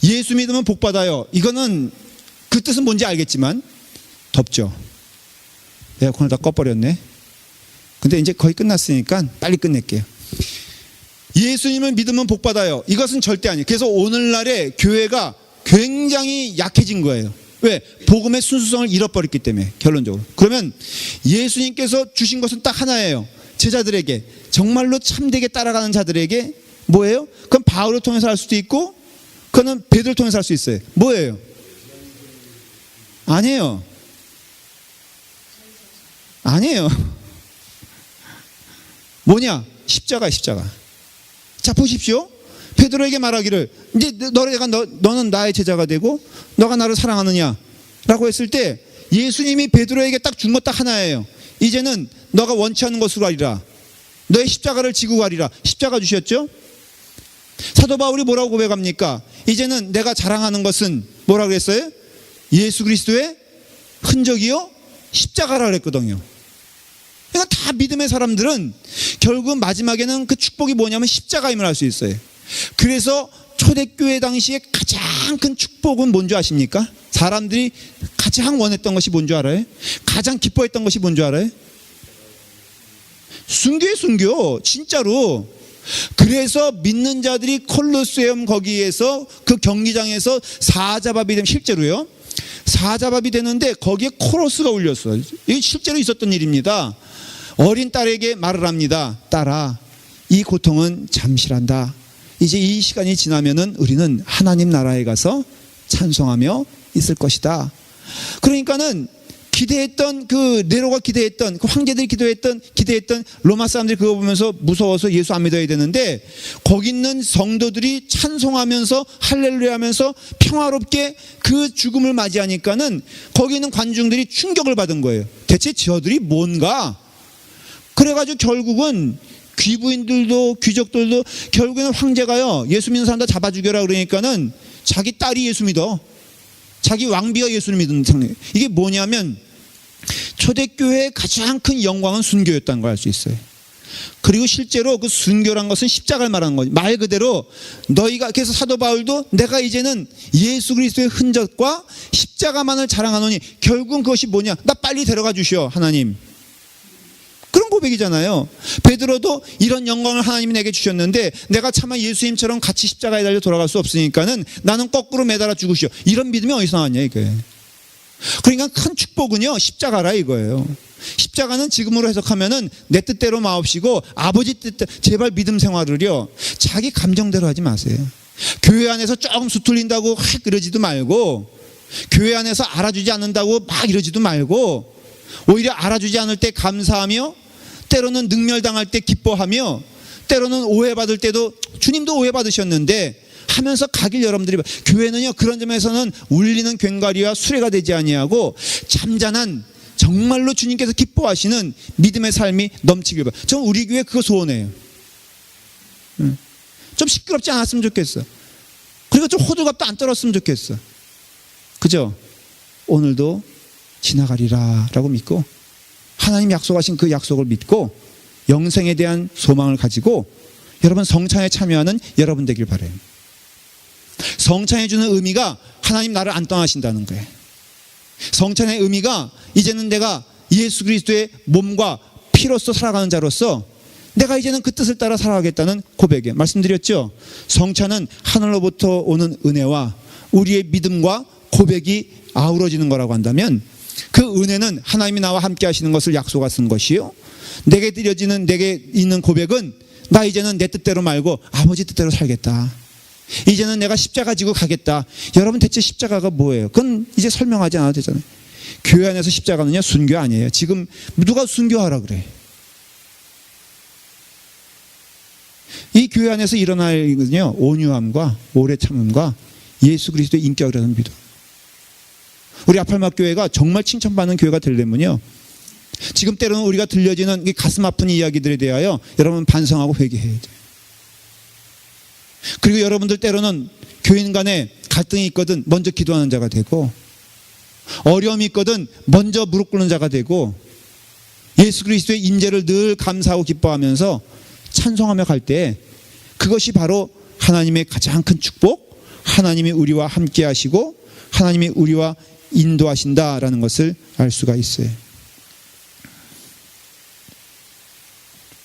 예수 믿으면 복 받아요. 이거는 그 뜻은 뭔지 알겠지만 덥죠. 에어컨을 다 꺼버렸네. 근데 이제 거의 끝났으니까 빨리 끝낼게요. 예수님을 믿으면 복 받아요. 이것은 절대 아니에요. 그래서 오늘날의 교회가 굉장히 약해진 거예요. 왜? 복음의 순수성을 잃어버렸기 때문에. 결론적으로. 그러면 예수님께서 주신 것은 딱 하나예요. 제자들에게, 정말로 참되게 따라가는 자들에게 뭐예요? 그건 바울을 통해서 할 수도 있고 그거는 베드로를 통해서 할 수 있어요. 뭐예요? 아니에요. 아니에요. 뭐냐? 십자가. 자, 보십시오. 베드로에게 말하기를 이제 너는 나의 제자가 되고 너가 나를 사랑하느냐 라고 했을 때 예수님이 베드로에게 딱 준 것 딱 하나예요. 이제는 너가 원치 않는 것으로 하리라. 너의 십자가를 지고 가리라. 십자가 주셨죠? 사도 바울이 뭐라고 고백합니까? 이제는 내가 자랑하는 것은 뭐라고 그랬어요? 예수 그리스도의 흔적이요 십자가라 그랬거든요. 그러니까 다 믿음의 사람들은 결국 마지막에는 그 축복이 뭐냐면 십자가임을 알 수 있어요. 그래서 초대교회 당시에 가장 큰 축복은 뭔지 아십니까? 사람들이 가장 원했던 것이 뭔지 알아요? 가장 기뻐했던 것이 뭔지 알아요? 순교예요, 순교. 진짜로. 그래서 믿는 자들이 콜로세움 거기에서 그 경기장에서 사자밥이 되면 실제로요. 사자밥이 되는데 거기에 코러스가 울렸어요. 이게 실제로 있었던 일입니다. 어린 딸에게 말을 합니다. 딸아, 이 고통은 잠시란다. 이제 이 시간이 지나면은 우리는 하나님 나라에 가서 찬송하며 있을 것이다. 그러니까는 기대했던 그 네로가 기대했던 그 황제들이 기대했던 로마 사람들이 그거 보면서 무서워서 예수 안 믿어야 되는데 거기 있는 성도들이 찬송하면서 할렐루야 하면서 평화롭게 그 죽음을 맞이하니까는 거기 있는 관중들이 충격을 받은 거예요. 대체 저들이 뭔가? 그래가지고 결국은 귀부인들도 귀족들도 결국에는 황제가요 예수 믿는 사람 다 잡아 죽여라 그러니까는 자기 딸이 예수 믿어. 자기 왕비가 예수를 믿는 상황. 이게 뭐냐면 초대교회의 가장 큰 영광은 순교였다는 걸 알 수 있어요. 그리고 실제로 그 순교란 것은 십자가를 말하는 거죠. 말 그대로 너희가, 그래서 사도 바울도 내가 이제는 예수 그리스도의 흔적과 십자가만을 자랑하노니 결국은 그것이 뭐냐? 나 빨리 데려가 주시오 하나님. 그런 고백이잖아요. 베드로도 이런 영광을 하나님이 내게 주셨는데 내가 차마 예수님처럼 같이 십자가에 달려 돌아갈 수 없으니까는 나는 거꾸로 매달아 죽으시오. 이런 믿음이 어디서 나왔냐 이거예요. 그러니까 큰 축복은요 십자가라 이거예요. 십자가는 지금으로 해석하면은 내 뜻대로 마옵시고 아버지 뜻대로. 제발 믿음 생활을요 자기 감정대로 하지 마세요. 교회 안에서 조금 수틀린다고 확 이러지도 말고, 교회 안에서 알아주지 않는다고 막 이러지도 말고, 오히려 알아주지 않을 때 감사하며, 때로는 능멸당할 때 기뻐하며, 때로는 오해받을 때도 주님도 오해받으셨는데 하면서 가길 여러분들이 봐. 교회는요 그런 점에서는 울리는 괭과리와 수레가 되지 아니하고 잠잔한 정말로 주님께서 기뻐하시는 믿음의 삶이 넘치길 봐. 전 우리 교회 그거 소원해요. 좀 시끄럽지 않았으면 좋겠어. 그리고 좀 호들갑도 안 떨었으면 좋겠어. 그죠? 오늘도 지나가리라 라고 믿고 하나님 약속하신 그 약속을 믿고 영생에 대한 소망을 가지고 여러분 성찬에 참여하는 여러분 되길 바라요. 성찬에 주는 의미가 하나님 나를 안 떠나신다는 거예요. 성찬의 의미가 이제는 내가 예수 그리스도의 몸과 피로서 살아가는 자로서 내가 이제는 그 뜻을 따라 살아가겠다는 고백이에요. 말씀드렸죠? 성찬은 하늘로부터 오는 은혜와 우리의 믿음과 고백이 아우러지는 거라고 한다면 그 은혜는 하나님이 나와 함께 하시는 것을 약속하신 것이요, 내게 드려지는 내게 있는 고백은 나 이제는 내 뜻대로 말고 아버지 뜻대로 살겠다. 이제는 내가 십자가 지고 가겠다. 여러분 대체 십자가가 뭐예요? 그건 이제 설명하지 않아도 되잖아요. 교회 안에서 십자가는요 순교 아니에요. 지금 누가 순교하라 그래. 이 교회 안에서 일어날 일은요 온유함과 오래 참음과 예수 그리스도의 인격이라는 믿음. 우리 아팔막 교회가 정말 칭찬받는 교회가 되려면요 지금 때로는 우리가 들려지는 이 가슴 아픈 이야기들에 대하여 여러분 반성하고 회개해야 돼요. 그리고 여러분들 때로는 교인 간에 갈등이 있거든 먼저 기도하는 자가 되고, 어려움이 있거든 먼저 무릎 꿇는 자가 되고, 예수 그리스도의 인재를 늘 감사하고 기뻐하면서 찬송하며 갈 때 그것이 바로 하나님의 가장 큰 축복, 하나님이 우리와 함께 하시고 하나님이 우리와 인도하신다라는 것을 알 수가 있어요.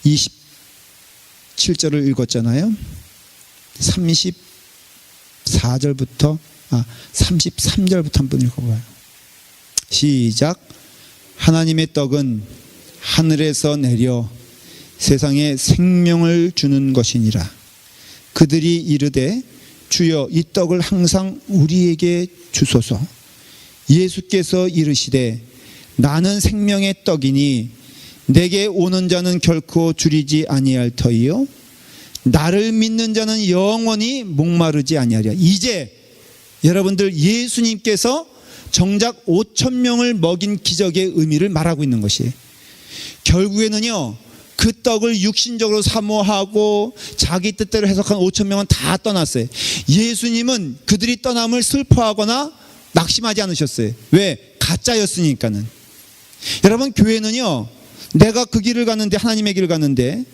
27절을 읽었잖아요. 33절부터 한번 읽어봐요. 시작. 하나님의 떡은 하늘에서 내려 세상에 생명을 주는 것이니라. 그들이 이르되 주여 이 떡을 항상 우리에게 주소서. 예수께서 이르시되 나는 생명의 떡이니 내게 오는 자는 결코 줄이지 아니할 터이요 나를 믿는 자는 영원히 목마르지 아니하리라. 이제 여러분들 예수님께서 정작 5,000명을 먹인 기적의 의미를 말하고 있는 것이에요. 결국에는요 그 떡을 육신적으로 사모하고 자기 뜻대로 해석한 5,000명은 다 떠났어요. 예수님은 그들이 떠남을 슬퍼하거나 낙심하지 않으셨어요. 왜? 가짜였으니까는. 여러분 교회는요 내가 그 길을 갔는데, 하나님의 길을 갔는데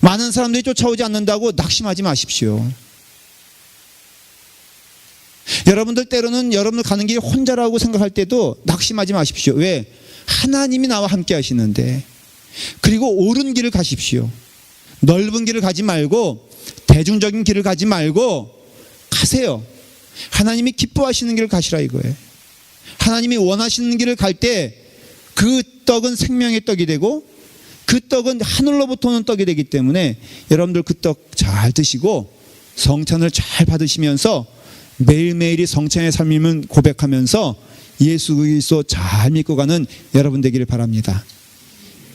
많은 사람들이 쫓아오지 않는다고 낙심하지 마십시오. 여러분들 때로는 여러분들 가는 길이 혼자라고 생각할 때도 낙심하지 마십시오. 왜? 하나님이 나와 함께 하시는데. 그리고 옳은 길을 가십시오. 넓은 길을 가지 말고 대중적인 길을 가지 말고 가세요. 하나님이 기뻐하시는 길을 가시라 이거예요. 하나님이 원하시는 길을 갈 때 그 떡은 생명의 떡이 되고 그 떡은 하늘로부터 오는 떡이 되기 때문에 여러분들 그 떡 잘 드시고 성찬을 잘 받으시면서 매일매일이 성찬의 삶임을 고백하면서 예수 그리스도 잘 믿고 가는 여러분 되기를 바랍니다.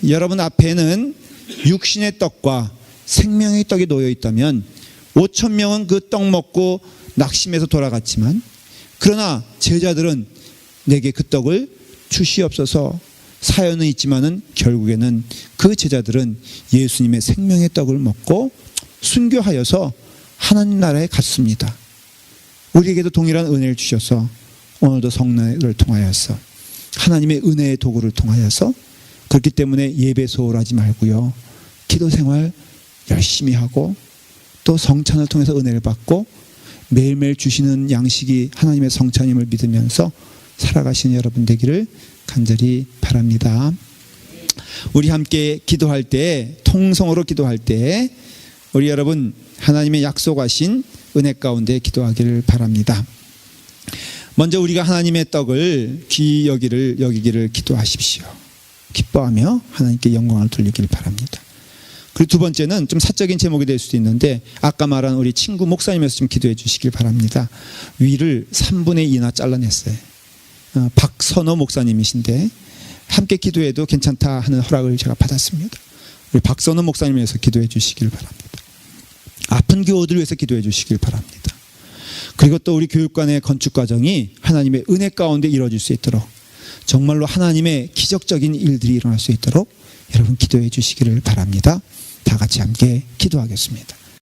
여러분 앞에는 육신의 떡과 생명의 떡이 놓여 있다면 5천 명은 그 떡 먹고 낙심해서 돌아갔지만, 그러나 제자들은 내게 그 떡을 주시옵소서. 사연은 있지만은 결국에는 그 제자들은 예수님의 생명의 떡을 먹고 순교하여서 하나님 나라에 갔습니다. 우리에게도 동일한 은혜를 주셔서 오늘도 성례를 통하여서 하나님의 은혜의 도구를 통하여서, 그렇기 때문에 예배 소홀하지 말고요, 기도 생활 열심히 하고 또 성찬을 통해서 은혜를 받고 매일매일 주시는 양식이 하나님의 성찬임을 믿으면서 살아가시는 여러분 되기를 간절히 바랍니다. 우리 함께 기도할 때, 통성으로 기도할 때 우리 여러분 하나님의 약속하신 은혜 가운데 기도하기를 바랍니다. 먼저 우리가 하나님의 떡을 귀히 여기기를 기도하십시오. 기뻐하며 하나님께 영광을 돌리기를 바랍니다. 그리고 두 번째는 좀 사적인 제목이 될 수도 있는데, 아까 말한 우리 친구 목사님에서 좀 기도해 주시길 바랍니다. 위를 3분의 2나 잘라냈어요. 박선호 목사님이신데 함께 기도해도 괜찮다 하는 허락을 제가 받았습니다. 우리 박선호 목사님에서 기도해 주시길 바랍니다. 아픈 교우들 위해서 기도해 주시길 바랍니다. 그리고 또 우리 교육관의 건축 과정이 하나님의 은혜 가운데 이루어질 수 있도록, 정말로 하나님의 기적적인 일들이 일어날 수 있도록 여러분 기도해 주시기를 바랍니다. 다 같이 함께 기도하겠습니다.